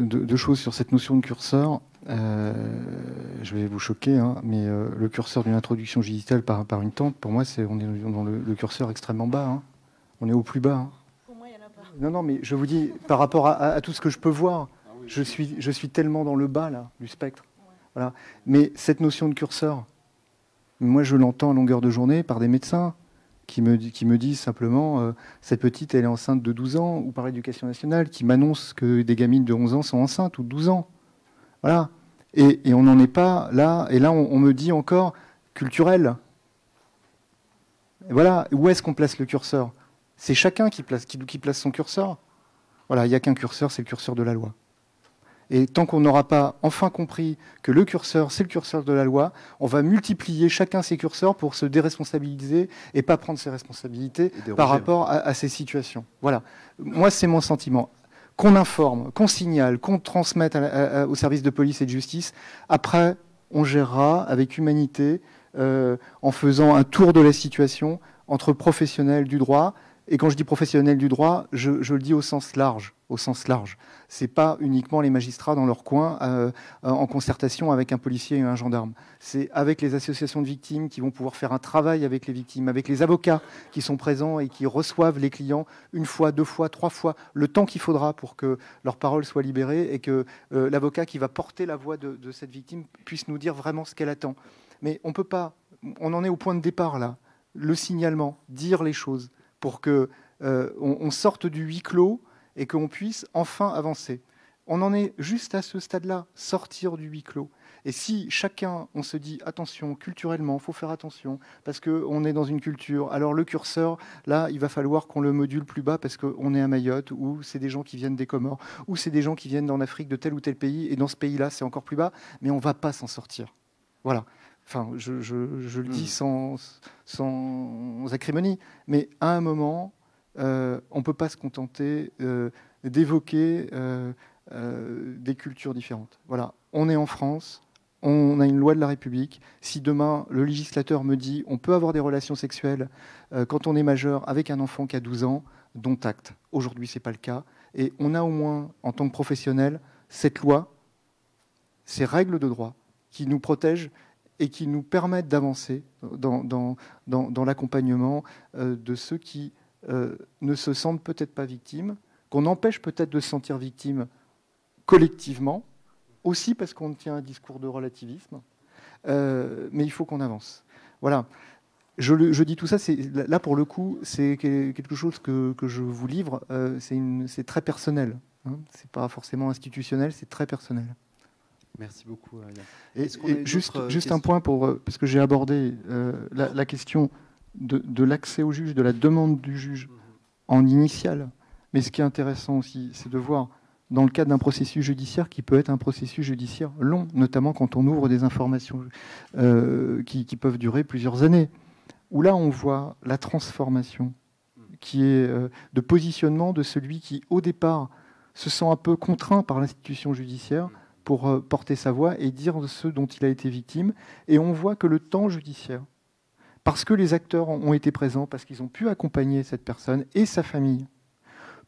deux choses sur cette notion de curseur. Je vais vous choquer, hein, mais le curseur d'une introduction digitale par une tante, pour moi, on est dans le curseur extrêmement bas. Hein. On est au plus bas. Hein. Pour moi, il n'y en a pas. Non, mais je vous dis, par rapport à tout ce que je peux voir, je suis tellement dans le bas là, du spectre. Ouais. Voilà. Mais cette notion de curseur, moi, je l'entends à longueur de journée par des médecins qui me disent simplement cette petite, elle est enceinte de 12 ans, ou par l'éducation nationale, qui m'annonce que des gamines de 11 ans sont enceintes, ou de 12 ans. Voilà. Et on n'en est pas là. Et là, on me dit encore culturel. Et voilà. Où est-ce qu'on place le curseur ? C'est chacun qui place son curseur. Voilà, il n'y a qu'un curseur, c'est le curseur de la loi. Et tant qu'on n'aura pas enfin compris que le curseur, c'est le curseur de la loi, on va multiplier chacun ses curseurs pour se déresponsabiliser et pas prendre ses responsabilités par rapport à ces situations. Voilà. Moi, c'est mon sentiment. Qu'on informe, qu'on signale, qu'on transmette au service de police et de justice. Après, on gérera avec humanité, en faisant un tour de la situation entre professionnels du droit. Et quand je dis professionnels du droit, je le dis au sens large. Au sens large. C'est pas uniquement les magistrats dans leur coin en concertation avec un policier et un gendarme. C'est avec les associations de victimes qui vont pouvoir faire un travail avec les victimes, avec les avocats qui sont présents et qui reçoivent les clients une fois, deux fois, trois fois, le temps qu'il faudra pour que leur parole soit libérée et que l'avocat qui va porter la voix de cette victime puisse nous dire vraiment ce qu'elle attend. Mais on peut pas, on en est au point de départ là, le signalement, dire les choses pour que on sorte du huis clos et qu'on puisse enfin avancer. On en est juste à ce stade-là, sortir du huis clos. Et si chacun, on se dit, attention, culturellement, il faut faire attention, parce qu'on est dans une culture, alors le curseur, là, il va falloir qu'on le module plus bas, parce qu'on est à Mayotte, ou c'est des gens qui viennent des Comores, ou c'est des gens qui viennent d'en Afrique, de tel ou tel pays, et dans ce pays-là, c'est encore plus bas, mais on ne va pas s'en sortir. Voilà. Enfin, je le dis sans acrimonie, mais à un moment, on ne peut pas se contenter d'évoquer des cultures différentes. Voilà, on est en France, on a une loi de la République. Si demain, le législateur me dit on peut avoir des relations sexuelles quand on est majeur avec un enfant qui a 12 ans, dont acte. Aujourd'hui, ce n'est pas le cas. Et on a au moins, en tant que professionnel, cette loi, ces règles de droit qui nous protègent et qui nous permettent d'avancer dans l'accompagnement de ceux qui ne se sentent peut-être pas victimes, qu'on empêche peut-être de se sentir victime collectivement, aussi parce qu'on tient un discours de relativisme, mais il faut qu'on avance. Voilà. Je dis tout ça, là pour le coup, c'est quelque chose que je vous livre, c'est très personnel, hein, c'est pas forcément institutionnel, c'est très personnel. Merci beaucoup. Et juste un point, parce que j'ai abordé la question de l'accès au juge, de la demande du juge en initial. Mais ce qui est intéressant aussi, c'est de voir, dans le cadre d'un processus judiciaire qui peut être un processus judiciaire long, notamment quand on ouvre des informations qui peuvent durer plusieurs années, où là on voit la transformation qui est de positionnement de celui qui, au départ, se sent un peu contraint par l'institution judiciaire pour porter sa voix et dire ce dont il a été victime. Et on voit que le temps judiciaire parce que les acteurs ont été présents, parce qu'ils ont pu accompagner cette personne et sa famille,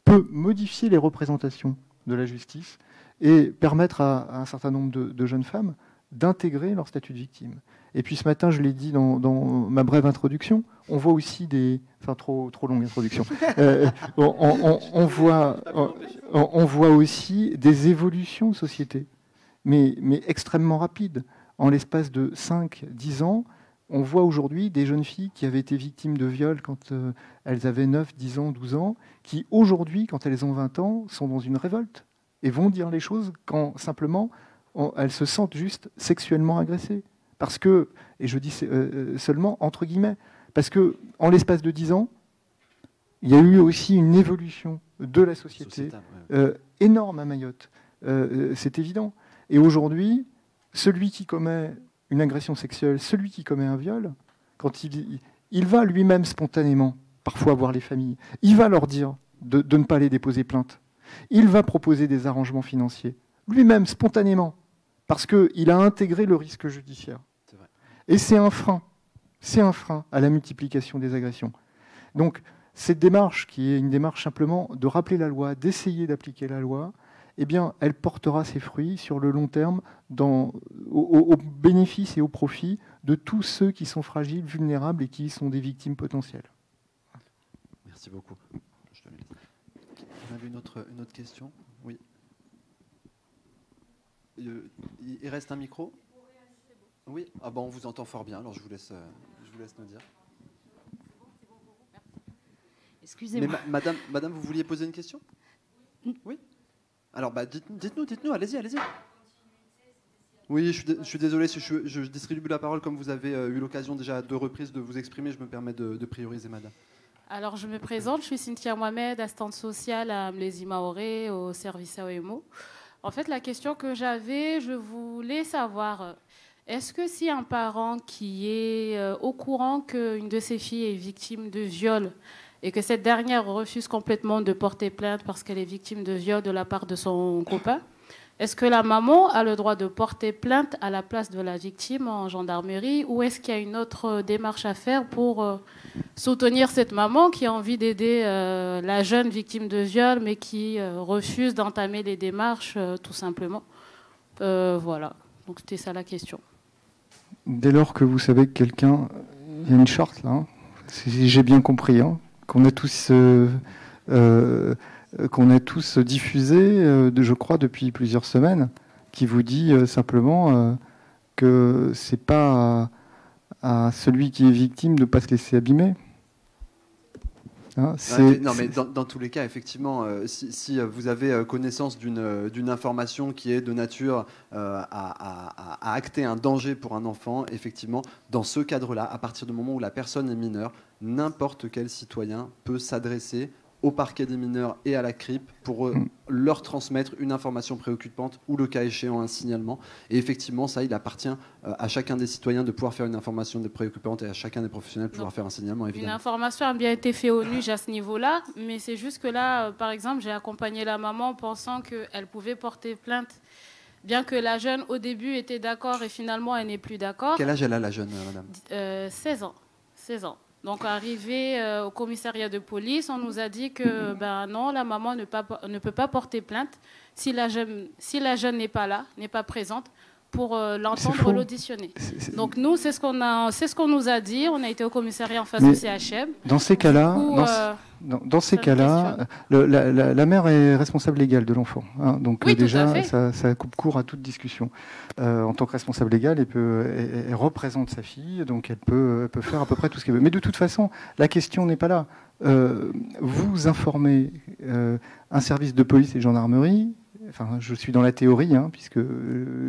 peut modifier les représentations de la justice et permettre à un certain nombre de jeunes femmes d'intégrer leur statut de victime. Et puis ce matin, je l'ai dit dans ma brève introduction, on voit aussi des... Enfin, trop longue introduction. On voit aussi des évolutions de société, mais extrêmement rapides. En l'espace de 5-10 ans, on voit aujourd'hui des jeunes filles qui avaient été victimes de viol quand elles avaient 9, 10 ans, 12 ans, qui aujourd'hui, quand elles ont 20 ans, sont dans une révolte et vont dire les choses quand simplement elles se sentent juste sexuellement agressées. Parce que, et je dis seulement entre guillemets, parce que en l'espace de 10 ans, il y a eu aussi une évolution de la société énorme à Mayotte. C'est évident. Et aujourd'hui, celui qui commet une agression sexuelle, celui qui commet un viol, quand il va lui-même spontanément parfois voir les familles, il va leur dire de ne pas les déposer plainte. Il va proposer des arrangements financiers, lui-même spontanément, parce qu'il a intégré le risque judiciaire. Et c'est un frein à la multiplication des agressions. Donc, cette démarche, qui est une démarche simplement de rappeler la loi, d'essayer d'appliquer la loi, eh bien, elle portera ses fruits sur le long terme au bénéfice et au profit de tous ceux qui sont fragiles, vulnérables et qui sont des victimes potentielles. Merci beaucoup. On avait une autre question. Oui. Il reste un micro ? Oui. Ah bon, on vous entend fort bien, alors je vous laisse nous dire. Excusez-moi. Mais madame, vous vouliez poser une question ? Oui. Alors, dites-nous, allez-y. Oui, je suis désolé si je distribue la parole comme vous avez eu l'occasion déjà à 2 reprises de vous exprimer. Je me permets de prioriser, madame. Alors, je me présente, je suis Cynthia Mohamed, assistante sociale à Mlezi Maoré, au service AOMO. En fait, la question que j'avais, je voulais savoir, est-ce que si un parent qui est au courant qu'une de ses filles est victime de viol et que cette dernière refuse complètement de porter plainte parce qu'elle est victime de viol de la part de son copain, est-ce que la maman a le droit de porter plainte à la place de la victime en gendarmerie, ou est-ce qu'il y a une autre démarche à faire pour soutenir cette maman qui a envie d'aider la jeune victime de viol mais qui refuse d'entamer les démarches tout simplement? Voilà, donc c'était ça la question. Dès lors que vous savez que quelqu'un... Il y a une charte là, hein, si j'ai bien compris, hein, qu'on a tous diffusé, je crois, depuis plusieurs semaines, qui vous dit simplement que c'est pas à celui qui est victime de ne pas se laisser abîmer. Hein, non, mais dans tous les cas, effectivement, si vous avez connaissance d'une information qui est de nature à acter un danger pour un enfant, effectivement, dans ce cadre-là, à partir du moment où la personne est mineure, n'importe quel citoyen peut s'adresser au parquet des mineurs et à la CRIP pour leur transmettre une information préoccupante ou, le cas échéant, un signalement. Et effectivement, ça, il appartient à chacun des citoyens de pouvoir faire une information préoccupante et à chacun des professionnels de pouvoir faire un signalement, évidemment. Une information a bien été faite au NUJ à ce niveau-là, mais c'est juste que là, par exemple, j'ai accompagné la maman pensant qu'elle pouvait porter plainte, bien que la jeune, au début, était d'accord et finalement, elle n'est plus d'accord. Quel âge elle a, la jeune, madame ? 16 ans. 16 ans. Donc, arrivé au commissariat de police, on nous a dit que non, la maman ne peut pas porter plainte si la jeune n'est pas là, n'est pas présente, pour l'entendre l'auditionner. Donc, nous, c'est ce qu'on nous a dit. On a été au commissariat en face du CHM. Dans ces cas-là, la mère est responsable légale de l'enfant. Hein, donc oui, déjà, ça coupe court à toute discussion. En tant que responsable légale, elle représente sa fille, donc elle peut faire à peu près tout ce qu'elle veut. Mais de toute façon, la question n'est pas là. Vous informez un service de police et de gendarmerie. Enfin, je suis dans la théorie, hein, puisque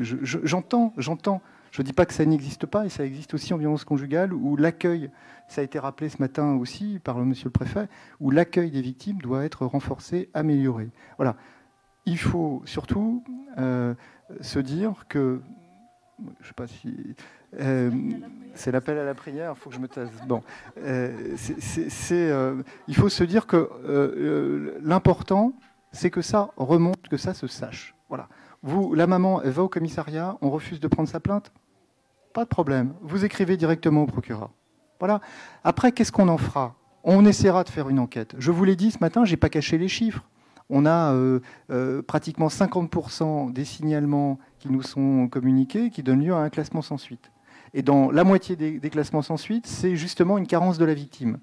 j'entends. Je ne dis pas que ça n'existe pas, et ça existe aussi en violence conjugale, où l'accueil, ça a été rappelé ce matin aussi par monsieur le préfet, où l'accueil des victimes doit être renforcé, amélioré. Voilà. Il faut surtout se dire que, je ne sais pas si... c'est l'appel à la prière, il faut que je me taise. Bon, il faut se dire que l'important, c'est que ça remonte, que ça se sache. Voilà. La maman, elle va au commissariat, on refuse de prendre sa plainte, pas de problème. Vous écrivez directement au procureur. Voilà. Après, qu'est-ce qu'on en fera? On essaiera de faire une enquête. Je vous l'ai dit ce matin, je n'ai pas caché les chiffres. On a pratiquement 50% des signalements qui nous sont communiqués qui donnent lieu à un classement sans suite. Et dans la moitié des classements sans suite, c'est justement une carence de la victime.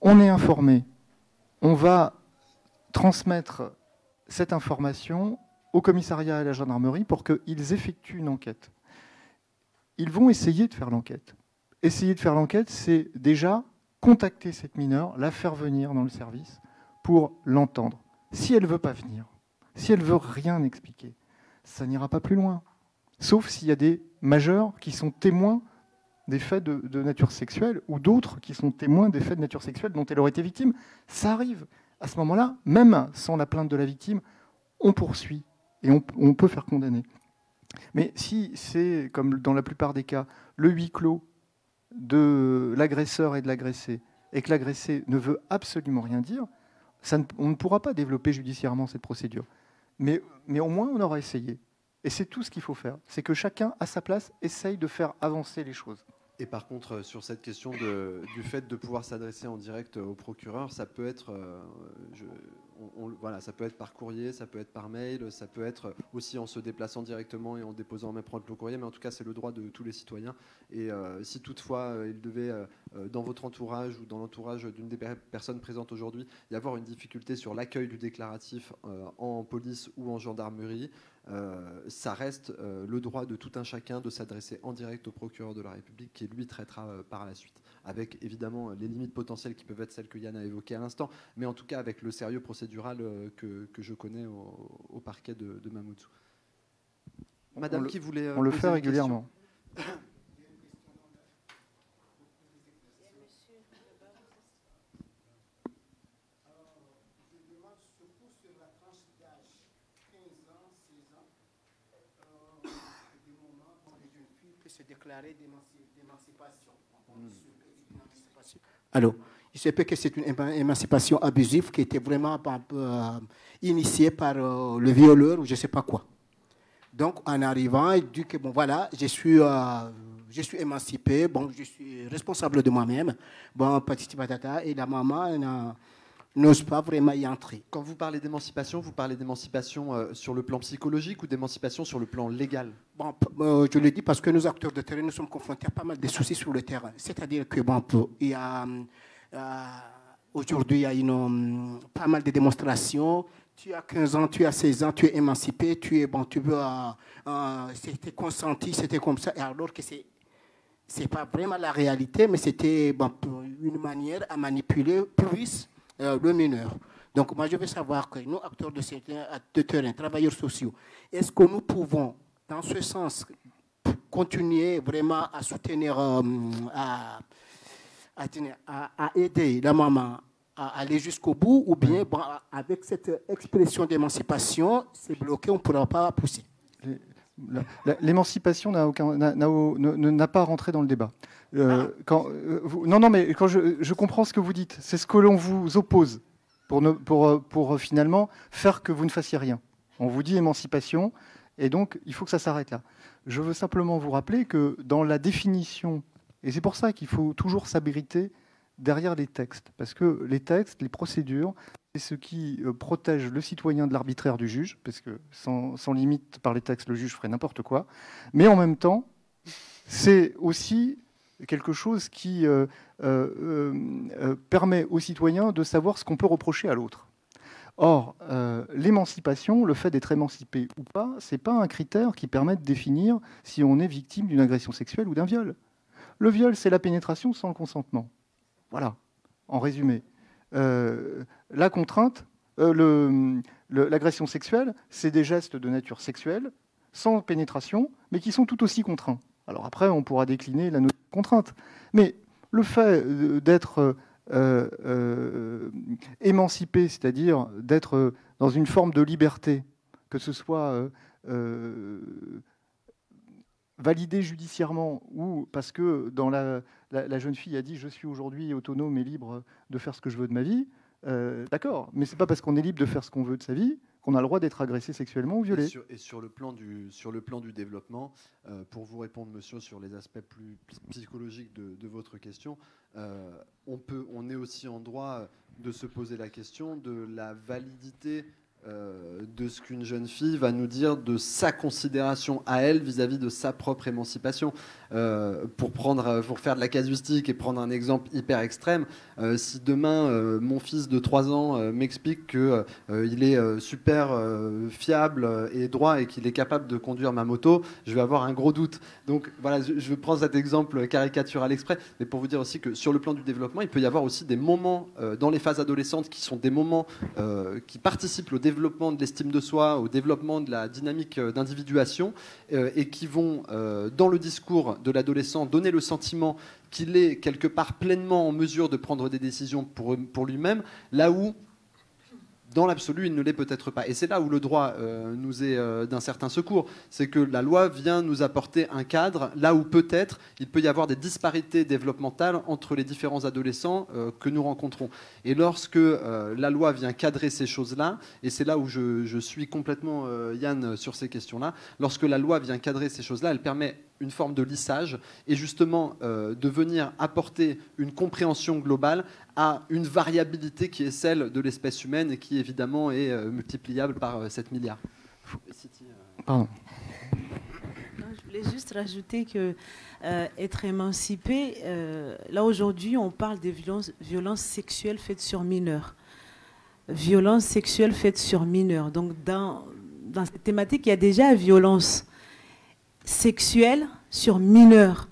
On est informé. On va transmettre cette information au commissariat et à la gendarmerie pour qu'ils effectuent une enquête. Ils vont essayer de faire l'enquête. Essayer de faire l'enquête, c'est déjà contacter cette mineure, la faire venir dans le service pour l'entendre. Si elle ne veut pas venir, si elle ne veut rien expliquer, ça n'ira pas plus loin. Sauf s'il y a des majeurs qui sont témoins des faits de nature sexuelle ou d'autres qui sont témoins des faits de nature sexuelle dont elle aurait été victime. Ça arrive. À ce moment-là, même sans la plainte de la victime, on poursuit et on peut faire condamner. Mais si c'est, comme dans la plupart des cas, le huis clos de l'agresseur et de l'agressé, et que l'agressé ne veut absolument rien dire, on ne pourra pas développer judiciairement cette procédure. Mais au moins, on aura essayé. Et c'est tout ce qu'il faut faire. C'est que chacun, à sa place, essaye de faire avancer les choses. Et par contre, sur cette question du fait de pouvoir s'adresser en direct au procureur, ça peut être, voilà, ça peut être par courrier, ça peut être par mail, ça peut être aussi en se déplaçant directement et en déposant en même temps le courrier, mais en tout cas, c'est le droit de tous les citoyens. Et si toutefois, il devait, dans votre entourage ou dans l'entourage d'une des personnes présentes aujourd'hui, y avoir une difficulté sur l'accueil du déclaratif en police ou en gendarmerie, ça reste le droit de tout un chacun de s'adresser en direct au procureur de la République qui lui traitera par la suite, avec évidemment les limites potentielles qui peuvent être celles que Yann a évoquées à l'instant, mais en tout cas avec le sérieux procédural que je connais au parquet de Mamoudzou. Madame qui voulait on le fait régulièrement. Se déclarer d'émancipation. Alors, il se peut que c'est une émancipation abusive qui était vraiment initiée par le violeur ou je ne sais pas quoi. Donc, en arrivant, il dit que bon, voilà, je suis émancipé, bon, je suis responsable de moi-même, bon, patati patata, et la maman n'ose pas vraiment y entrer. Quand vous parlez d'émancipation sur le plan psychologique ou d'émancipation sur le plan légal? Bon, je le dis parce que nous, acteurs de terrain, nous sommes confrontés à pas mal de soucis sur le terrain. C'est-à-dire que bon, il y a aujourd'hui, il y a pas mal de démonstrations. Tu as 15 ans, tu as 16 ans, tu es émancipé, c'était consenti, c'était comme ça. Et alors que c'est pas vraiment la réalité, mais c'était une manière à manipuler plus le mineur. Donc, moi, je veux savoir que nous, acteurs de terrain, travailleurs sociaux, est-ce que nous pouvons, dans ce sens, continuer vraiment à soutenir, à aider la maman à aller jusqu'au bout, ou bien, bon, avec cette expression d'émancipation, c'est bloqué, on ne pourra pas pousser? L'émancipation n'a pas rentré dans le débat. Mais quand je comprends ce que vous dites. C'est ce que l'on vous oppose pour finalement faire que vous ne fassiez rien. On vous dit émancipation, et donc il faut que ça s'arrête là. Je veux simplement vous rappeler que dans la définition, et c'est pour ça qu'il faut toujours s'abriter derrière les textes, parce que les textes, les procédures, c'est ce qui protège le citoyen de l'arbitraire du juge, parce que sans limite par les textes, le juge ferait n'importe quoi. Mais en même temps, c'est aussi quelque chose qui permet aux citoyens de savoir ce qu'on peut reprocher à l'autre. Or, l'émancipation, le fait d'être émancipé ou pas, ce n'est pas un critère qui permet de définir si on est victime d'une agression sexuelle ou d'un viol. Le viol, c'est la pénétration sans le consentement. Voilà, en résumé. La contrainte, l'agression sexuelle, c'est des gestes de nature sexuelle, sans pénétration, mais qui sont tout aussi contraints. Alors après, on pourra décliner la notion de contrainte. Mais le fait d'être émancipé, c'est-à-dire d'être dans une forme de liberté, que ce soit validé judiciairement ou parce que dans la jeune fille a dit « je suis aujourd'hui autonome et libre de faire ce que je veux de ma vie », d'accord, mais ce n'est pas parce qu'on est libre de faire ce qu'on veut de sa vie qu'on a le droit d'être agressé sexuellement ou violé. Et sur le plan du développement, pour vous répondre, monsieur, sur les aspects plus psychologiques de votre question, on est aussi en droit de se poser la question de la validité de ce qu'une jeune fille va nous dire de sa considération à elle vis-à-vis de sa propre émancipation. Pour faire de la casuistique et prendre un exemple hyper extrême, si demain mon fils de 3 ans m'explique qu'il est super fiable et droit et qu'il est capable de conduire ma moto, je vais avoir un gros doute. Donc voilà, je prends cet exemple caricatural exprès, mais pour vous dire aussi que sur le plan du développement, il peut y avoir aussi des moments dans les phases adolescentes qui sont des moments qui participent au développement de l'estime de soi, au développement de la dynamique d'individuation et qui vont, dans le discours de l'adolescent, donner le sentiment qu'il est quelque part pleinement en mesure de prendre des décisions pour lui-même, là où, dans l'absolu, il ne l'est peut-être pas. Et c'est là où le droit nous est d'un certain secours. C'est que la loi vient nous apporter un cadre, là où peut-être il peut y avoir des disparités développementales entre les différents adolescents que nous rencontrons. Et lorsque la loi vient cadrer ces choses-là, et c'est là où je suis complètement Yann sur ces questions-là, lorsque la loi vient cadrer ces choses-là, elle permet une forme de lissage et justement de venir apporter une compréhension globale à une variabilité qui est celle de l'espèce humaine et qui évidemment est multipliable par 7 milliards. Pardon. Je voulais juste rajouter que être émancipé, là aujourd'hui on parle des violences sexuelles faites sur mineurs. Violences sexuelles faites sur mineurs. Donc dans cette thématique, il y a déjà violence sexuelle sur mineurs.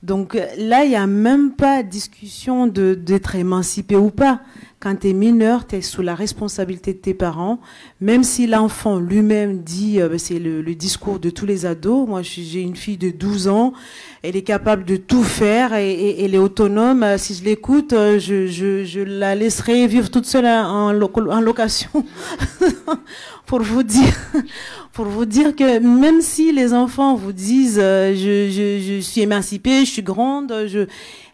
Donc là, il n'y a même pas discussion d'être émancipé ou pas. Quand tu es mineur, tu es sous la responsabilité de tes parents. Même si l'enfant lui-même dit, c'est le discours de tous les ados. Moi, j'ai une fille de 12 ans. Elle est capable de tout faire et elle est autonome. Si je l'écoute, je la laisserai vivre toute seule en location. Pour vous dire que même si les enfants vous disent je suis émancipée, je suis grande,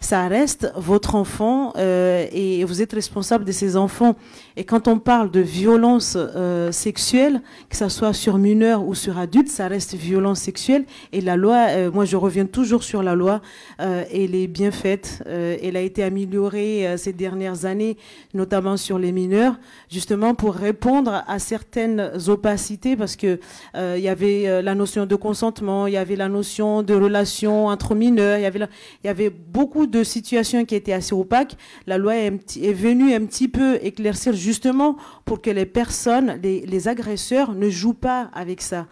ça reste votre enfant et vous êtes responsable de ces enfants. Et quand on parle de violence sexuelle, que ça soit sur mineurs ou sur adultes, ça reste violence sexuelle. Et la loi, moi je reviens toujours sur la loi, elle est bien faite, elle a été améliorée ces dernières années, notamment sur les mineurs, justement pour répondre à certaines opacités, parce que il y avait la notion de consentement, il y avait la notion de relation entre mineurs, il y avait beaucoup de situations qui étaient assez opaques. La loi est venue un petit peu éclaircir justement pour que les personnes, les agresseurs ne jouent pas avec ça,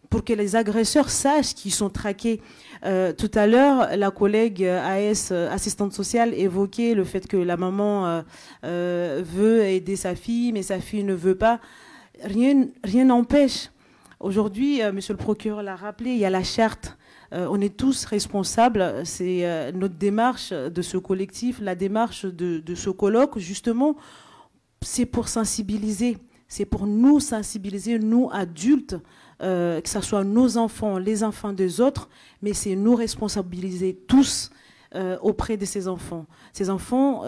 pour que les agresseurs sachent qu'ils sont traqués. Tout à l'heure, la collègue AS, assistante sociale, évoquait le fait que la maman veut aider sa fille, mais sa fille ne veut pas. Rien n'empêche. Aujourd'hui, monsieur le procureur l'a rappelé, il y a la charte. On est tous responsables. C'est notre démarche de ce collectif, la démarche de ce colloque, justement, c'est pour sensibiliser. C'est pour nous sensibiliser, nous adultes, que ce soit nos enfants, les enfants des autres, mais c'est nous responsabiliser tous auprès de ces enfants. Ces enfants,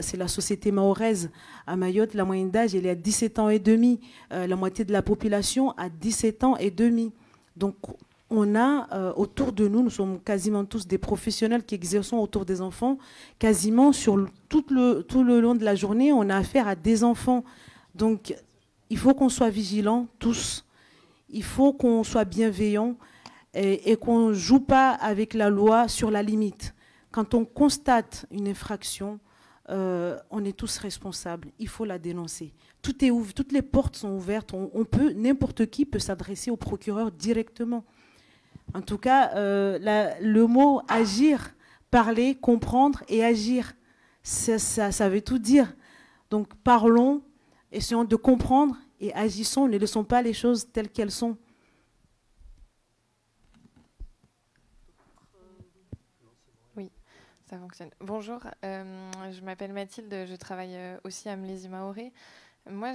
c'est la société mahoraise. À Mayotte, la moyenne d'âge, elle est à 17 ans et demi. La moitié de la population a 17 ans et demi. Donc, on a autour de nous, nous sommes quasiment tous des professionnels qui exerçons autour des enfants. Quasiment sur tout le long de la journée, on a affaire à des enfants. Donc, il faut qu'on soit vigilants, tous. Il faut qu'on soit bienveillants et qu'on ne joue pas avec la loi sur la limite. Quand on constate une infraction, on est tous responsables. Il faut la dénoncer. Tout est ouvert, toutes les portes sont ouvertes. N'importe qui peut s'adresser au procureur directement. En tout cas, le mot agir, parler, comprendre et agir, ça veut tout dire. Donc parlons, essayons de comprendre et agissons. Ne laissons pas les choses telles qu'elles sont. Ça fonctionne. Bonjour, je m'appelle Mathilde, je travaille aussi à Mlésie Maoré. Moi,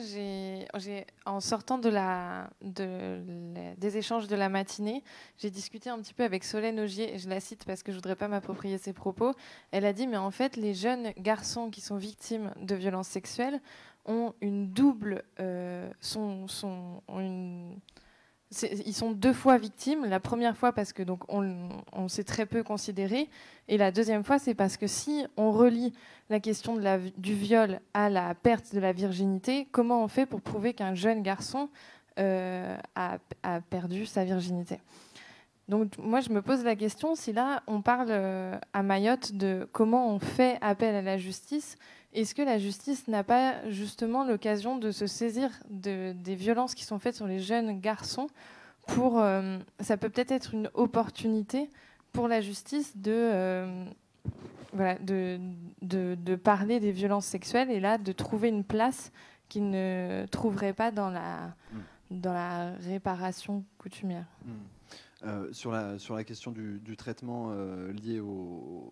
en sortant des échanges de la matinée, j'ai discuté un petit peu avec Solène Augier, et je la cite parce que je ne voudrais pas m'approprier ses propos. Elle a dit, mais en fait, les jeunes garçons qui sont victimes de violences sexuelles ont une double... ils sont 2 fois victimes. La première fois parce que donc on s'est très peu considéré, et la deuxième fois c'est parce que si on relie la question du viol à la perte de la virginité, comment on fait pour prouver qu'un jeune garçon a perdu sa virginité? Donc moi je me pose la question, si là on parle à Mayotte de comment on fait appel à la justice, est-ce que la justice n'a pas justement l'occasion de se saisir des violences qui sont faites sur les jeunes garçons pour, ça peut peut-être être une opportunité pour la justice de parler des violences sexuelles, et là de trouver une place qu'ils ne trouveraient pas dans la réparation coutumière. Sur la question du traitement lié aux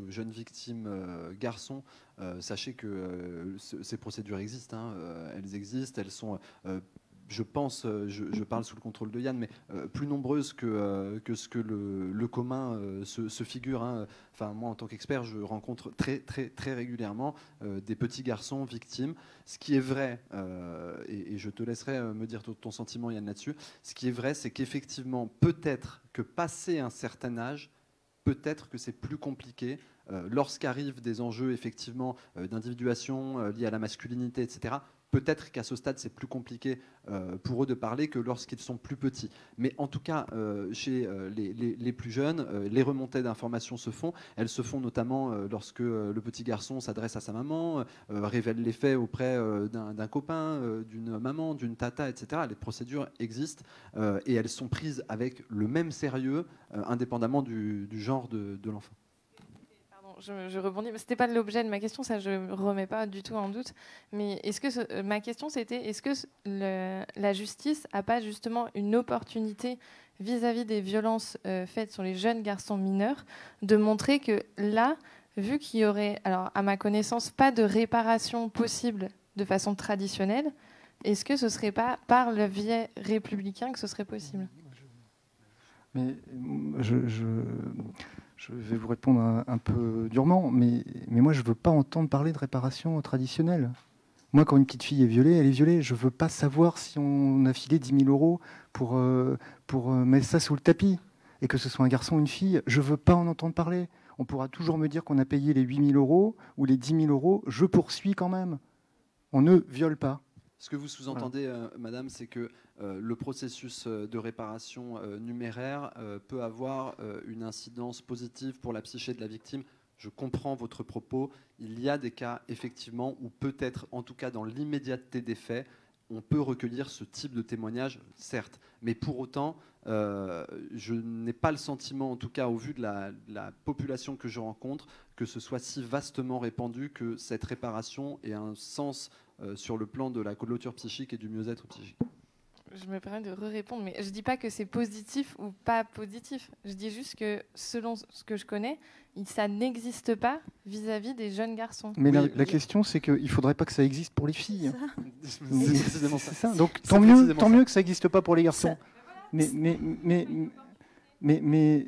jeunes victimes garçons, sachez que ces procédures existent, hein, elles existent, elles sont, je pense, je parle sous le contrôle de Yann, mais plus nombreuses que ce que le commun se figure, hein. Enfin, moi, en tant qu'expert, je rencontre très régulièrement des petits garçons victimes. Ce qui est vrai, et je te laisserai me dire ton sentiment, Yann, là-dessus, ce qui est vrai, c'est qu'effectivement, peut-être que passé un certain âge, peut-être que c'est plus compliqué lorsqu'arrivent des enjeux effectivement d'individuation liés à la masculinité, etc. Peut-être qu'à ce stade, c'est plus compliqué pour eux de parler que lorsqu'ils sont plus petits. Mais en tout cas, chez les plus jeunes, les remontées d'informations se font. Elles se font notamment lorsque le petit garçon s'adresse à sa maman, révèle les faits auprès d'un copain, d'une maman, d'une tata, etc. Les procédures existent et elles sont prises avec le même sérieux, indépendamment du genre de l'enfant. Je rebondis, mais ce n'était pas l'objet de ma question, ça je ne remets pas du tout en doute. Mais ma question c'était, est-ce que la justice n'a pas justement une opportunité vis-à-vis des violences faites sur les jeunes garçons mineurs de montrer que là, vu qu'il y aurait, alors à ma connaissance, pas de réparation possible de façon traditionnelle, est-ce que ce ne serait pas par le biais républicain que ce serait possible? Mais je vais vous répondre un peu durement, mais moi, je ne veux pas entendre parler de réparation traditionnelle. Moi, quand une petite fille est violée, elle est violée. Je ne veux pas savoir si on a filé 10 000 euros pour mettre ça sous le tapis. Et que ce soit un garçon ou une fille, je ne veux pas en entendre parler. On pourra toujours me dire qu'on a payé les 8 000 euros ou les 10 000 euros. Je poursuis quand même. On ne viole pas. Ce que vous sous-entendez, madame, c'est que le processus de réparation numéraire peut avoir une incidence positive pour la psyché de la victime. Je comprends votre propos. Il y a des cas, effectivement, où peut-être, en tout cas dans l'immédiateté des faits, on peut recueillir ce type de témoignage, certes. Mais pour autant, je n'ai pas le sentiment, en tout cas au vu de la population que je rencontre, que ce soit si vastement répandu que cette réparation ait un sens sur le plan de la clôture psychique et du mieux-être psychique. Je me permets de répondre, mais je ne dis pas que c'est positif ou pas positif. Je dis juste que selon ce que je connais, ça n'existe pas vis-à-vis des jeunes garçons. Mais la question, c'est qu'il ne faudrait pas que ça existe pour les filles. C'est ça. Donc tant mieux que ça n'existe pas pour les garçons. Mais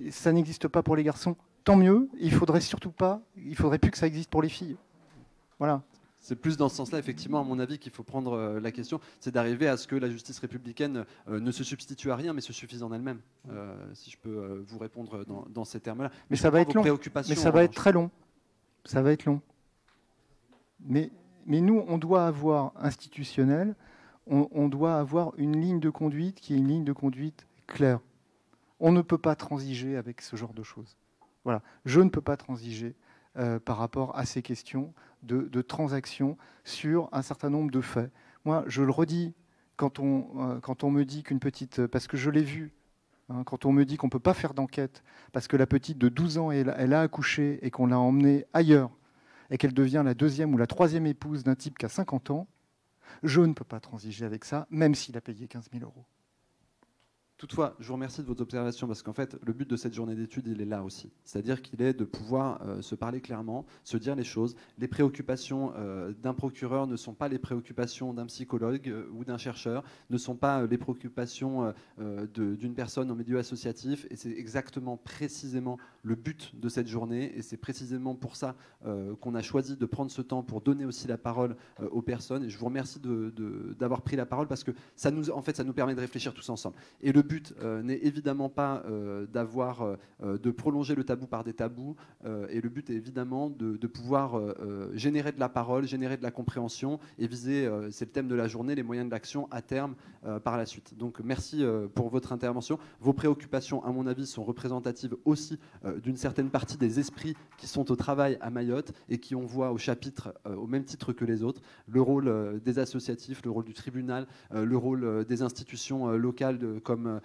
ça n'existe pas pour les garçons. Tant mieux. Il faudrait plus que ça existe pour les filles. Voilà. C'est plus dans ce sens-là, effectivement, à mon avis, qu'il faut prendre la question, c'est d'arriver à ce que la justice républicaine ne se substitue à rien, mais se suffise en elle-même. Si je peux vous répondre dans ces termes-là. Mais ça va être long. Mais ça va être très long. Ça va être long. Mais nous, on doit avoir institutionnel, on doit avoir une ligne de conduite qui est une ligne de conduite claire. On ne peut pas transiger avec ce genre de choses. Voilà. Je ne peux pas transiger par rapport à ces questions de transactions sur un certain nombre de faits. Moi, je le redis, quand on me dit qu'une petite... Parce que je l'ai vu, hein, quand on me dit qu'on ne peut pas faire d'enquête, parce que la petite de 12 ans, elle a accouché et qu'on l'a emmenée ailleurs, et qu'elle devient la deuxième ou la troisième épouse d'un type qui a 50 ans, je ne peux pas transiger avec ça, même s'il a payé 15 000 euros. Toutefois, je vous remercie de votre observation parce qu'en fait, le but de cette journée d'études, il est là aussi. C'est-à-dire qu'il est de pouvoir se parler clairement, se dire les choses. Les préoccupations d'un procureur ne sont pas les préoccupations d'un psychologue ou d'un chercheur, ne sont pas les préoccupations d'une personne au milieu associatif. Et c'est exactement, précisément le but de cette journée. Et c'est précisément pour ça qu'on a choisi de prendre ce temps pour donner aussi la parole aux personnes. Et je vous remercie d'avoir pris la parole parce que ça nous permet de réfléchir tous ensemble. Et le but n'est évidemment pas de prolonger le tabou par des tabous, et le but est évidemment de pouvoir générer de la parole, générer de la compréhension et viser, c'est le thème de la journée, les moyens de l'action à terme par la suite. Donc merci pour votre intervention. Vos préoccupations, à mon avis, sont représentatives aussi d'une certaine partie des esprits qui sont au travail à Mayotte et qui on voit au chapitre, au même titre que les autres, le rôle des associatifs, le rôle du tribunal, le rôle des institutions locales comme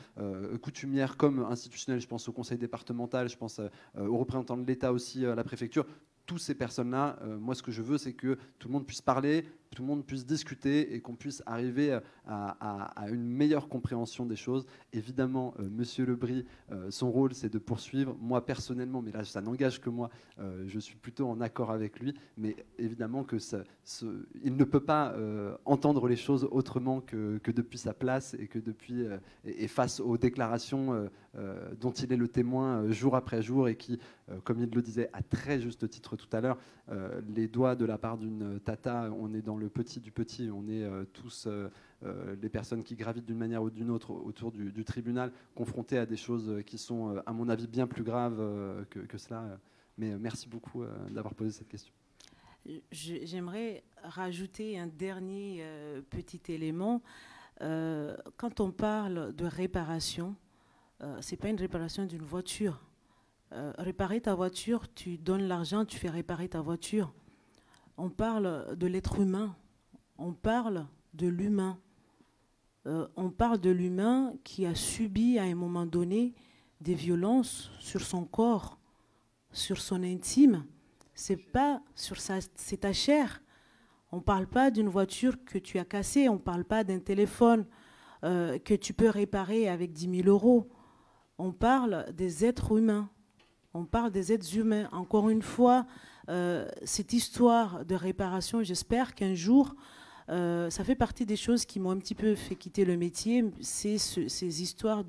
coutumières comme institutionnelles, je pense au conseil départemental, je pense aux représentants de l'État aussi, à la préfecture. Tous ces personnes-là, moi ce que je veux, c'est que tout le monde puisse parler, tout le monde puisse discuter et qu'on puisse arriver à une meilleure compréhension des choses. Évidemment, Monsieur Lebris, son rôle, c'est de poursuivre. Moi, personnellement, mais là, ça n'engage que moi, je suis plutôt en accord avec lui, mais évidemment que il ne peut pas entendre les choses autrement que depuis sa place et que depuis et face aux déclarations dont il est le témoin jour après jour et qui, comme il le disait à très juste titre tout à l'heure, les doigts de la part d'une tata, on est dans le petit du petit, on est tous les personnes qui gravitent d'une manière ou d'une autre autour du tribunal, confrontées à des choses qui sont, à mon avis, bien plus graves que cela. Mais merci beaucoup d'avoir posé cette question. J'aimerais rajouter un dernier petit élément. Quand on parle de réparation, ce n'est pas une réparation d'une voiture. Réparer ta voiture, tu donnes l'argent, tu fais réparer ta voiture. On parle de l'être humain, on parle de l'humain. On parle de l'humain qui a subi à un moment donné des violences sur son corps, sur son intime. C'est pas sur c'est ta chair. On ne parle pas d'une voiture que tu as cassée, on ne parle pas d'un téléphone que tu peux réparer avec 10 000 €. On parle des êtres humains. On parle des êtres humains. Encore une fois, cette histoire de réparation, j'espère qu'un jour, ça fait partie des choses qui m'ont un petit peu fait quitter le métier, c'est ces histoires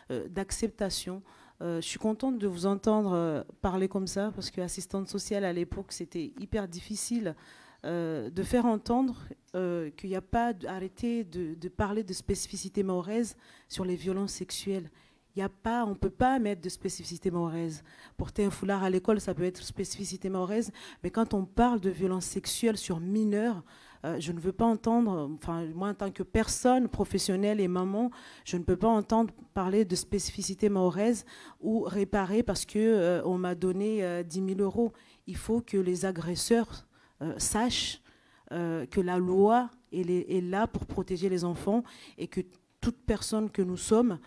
d'acceptation. Je suis contente de vous entendre parler comme ça, parce qu'assistante sociale à l'époque, c'était hyper difficile de faire entendre qu'il n'y a pas arrêter de parler de spécificité mahoraise sur les violences sexuelles. On ne peut pas mettre de spécificité mahoraise. Porter un foulard à l'école, ça peut être spécificité mahoraise, mais quand on parle de violences sexuelles sur mineurs, je ne veux pas entendre, enfin moi en tant que personne professionnelle et maman, je ne peux pas entendre parler de spécificité mahoraise ou réparer parce qu'on m'a donné 10 000 €. Il faut que les agresseurs sachent que la loi est là pour protéger les enfants et que toute personne que nous sommes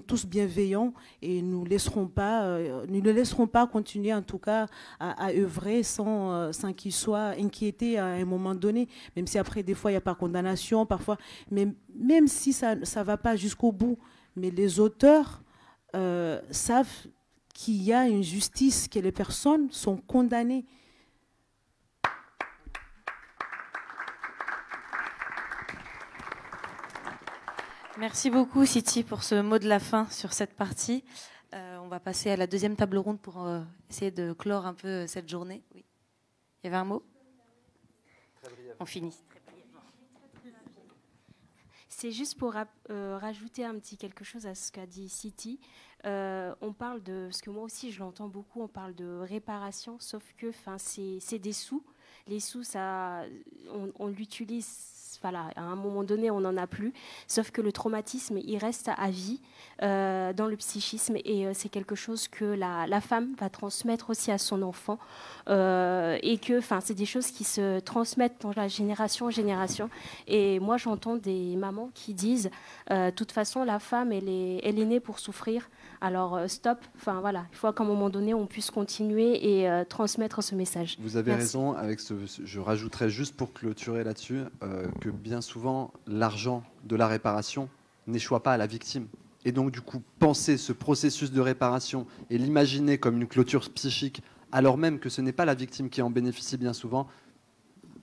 tous bienveillants et nous ne laisserons pas continuer en tout cas à œuvrer sans qu'ils soient inquiétés à un moment donné, même si après des fois il n'y a pas condamnation, parfois, mais même si ça ne va pas jusqu'au bout, mais les auteurs savent qu'il y a une justice, que les personnes sont condamnées. Merci beaucoup, Siti, pour ce mot de la fin sur cette partie. On va passer à la deuxième table ronde pour essayer de clore un peu cette journée. Oui. Il y avait un mot ? On finit. C'est juste pour rajouter un petit quelque chose à ce qu'a dit Siti. On parle de, parce que moi aussi je l'entends beaucoup, on parle de réparation, sauf que c'est des sous. Les sous, on l'utilise. Voilà, à un moment donné, on n'en a plus. Sauf que le traumatisme, il reste à vie dans le psychisme et c'est quelque chose que la femme va transmettre aussi à son enfant et que, c'est des choses qui se transmettent dans la génération en génération. Et moi, j'entends des mamans qui disent, de toute façon, la femme, elle est née pour souffrir. Alors stop. Voilà, il faut qu'à un moment donné, on puisse continuer et transmettre ce message. Vous avez raison. Je rajouterais juste pour clôturer là-dessus que bien souvent, l'argent de la réparation n'échoit pas à la victime. Et donc, du coup, penser ce processus de réparation et l'imaginer comme une clôture psychique, alors même que ce n'est pas la victime qui en bénéficie bien souvent,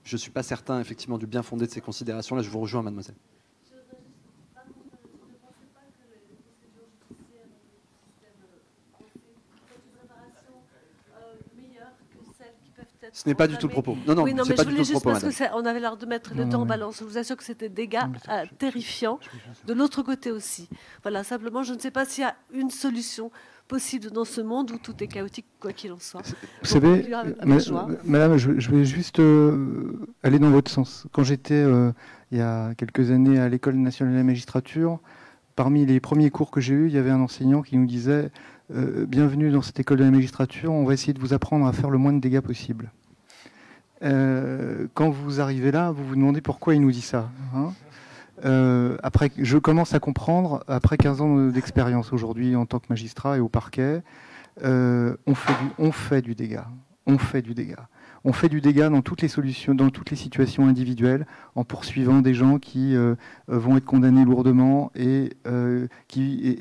je ne suis pas certain, effectivement, du bien fondé de ces considérations-là. Je vous rejoins, mademoiselle. Ce n'est pas du tout le propos. Non, non, oui, non, c'est mais pas je du voulais tout le juste propos, parce madame. qu'on avait l'air de mettre le temps en balance. Je vous assure que c'était des dégâts terrifiants. De l'autre côté aussi. Voilà, simplement, je ne sais pas s'il y a une solution possible dans ce monde où tout est chaotique, quoi qu'il en soit. Vous savez, madame, je vais juste aller dans votre sens. Quand j'étais, il y a quelques années, à l'École nationale de la magistrature, parmi les premiers cours que j'ai eus, il y avait un enseignant qui nous disait « Bienvenue dans cette école de la magistrature, on va essayer de vous apprendre à faire le moins de dégâts possible. » Quand vous arrivez là, vous vous demandez pourquoi il nous dit ça. Hein. Après, je commence à comprendre, après 15 ans d'expérience aujourd'hui en tant que magistrat et au parquet, on fait du dégât. On fait du dégât. On fait du dégât dans toutes les solutions, dans toutes les situations individuelles, en poursuivant des gens qui vont être condamnés lourdement et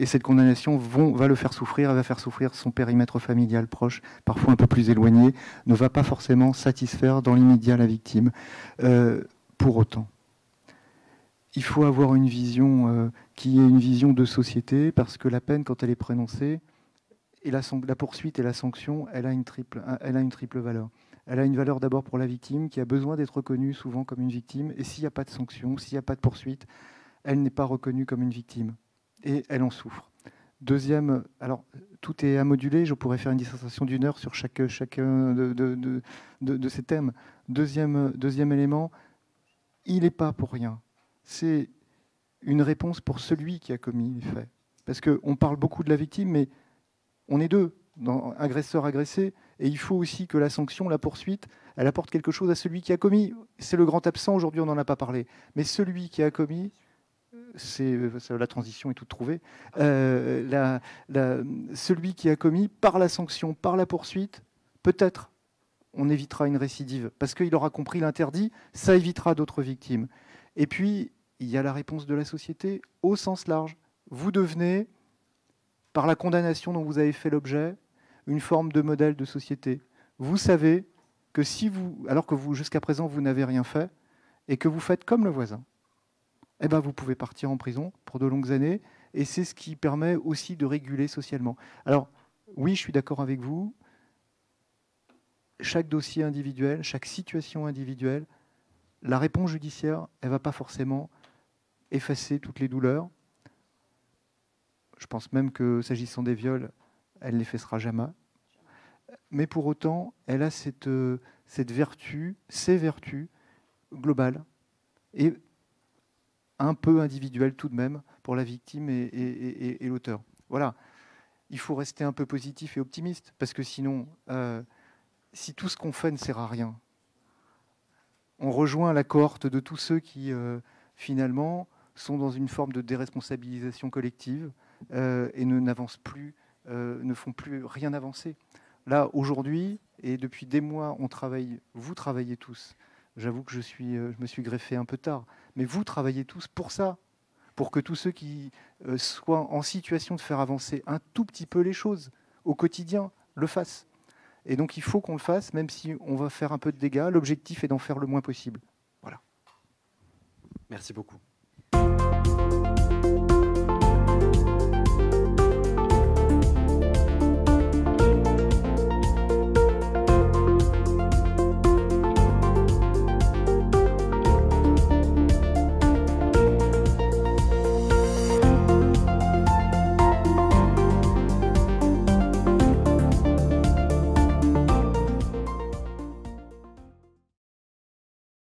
cette condamnation va le faire souffrir, elle va faire souffrir son périmètre familial proche, parfois un peu plus éloigné, ne va pas forcément satisfaire dans l'immédiat la victime. Pour autant, il faut avoir une vision qui est une vision de société, parce que la peine, quand elle est prononcée, et la poursuite et la sanction, elle a une triple valeur. Elle a une valeur d'abord pour la victime, qui a besoin d'être reconnue souvent comme une victime, et s'il n'y a pas de sanction, s'il n'y a pas de poursuite, elle n'est pas reconnue comme une victime, et elle en souffre. Deuxième, alors tout est à moduler, je pourrais faire une dissertation d'1 heure sur chacun de ces thèmes. Deuxième élément, il n'est pas pour rien. C'est une réponse pour celui qui a commis les faits. Parce qu'on parle beaucoup de la victime, mais on est deux, agresseur-agressé, et il faut aussi que la sanction, la poursuite, elle apporte quelque chose à celui qui a commis. C'est le grand absent, aujourd'hui on n'en a pas parlé. Mais celui qui a commis, la transition est toute trouvée, celui qui a commis, par la sanction, par la poursuite, peut-être on évitera une récidive, parce qu'il aura compris l'interdit, ça évitera d'autres victimes. Et puis, il y a la réponse de la société au sens large. Vous devenez, par la condamnation dont vous avez fait l'objet, une forme de modèle de société. Vous savez que si vous, alors que vous, jusqu'à présent, vous n'avez rien fait, et que vous faites comme le voisin, eh ben, vous pouvez partir en prison pour de longues années, et c'est ce qui permet aussi de réguler socialement. Alors, oui, je suis d'accord avec vous, chaque dossier individuel, chaque situation individuelle, la réponse judiciaire, elle ne va pas forcément effacer toutes les douleurs. Je pense même que, s'agissant des viols, elle ne l'effacera jamais. Mais pour autant, elle a cette vertu, ces vertus globales, et un peu individuelles tout de même, pour la victime et l'auteur. Voilà. Il faut rester un peu positif et optimiste, parce que sinon, si tout ce qu'on fait ne sert à rien, on rejoint la cohorte de tous ceux qui, finalement, sont dans une forme de déresponsabilisation collective et n'avancent plus, ne font plus rien avancer. Là, aujourd'hui, et depuis des mois, on travaille, vous travaillez tous. J'avoue que je me suis greffé un peu tard, mais vous travaillez tous pour ça, pour que tous ceux qui soient en situation de faire avancer un tout petit peu les choses au quotidien le fassent. Et donc, il faut qu'on le fasse, même si on va faire un peu de dégâts. L'objectif est d'en faire le moins possible. Voilà. Merci beaucoup.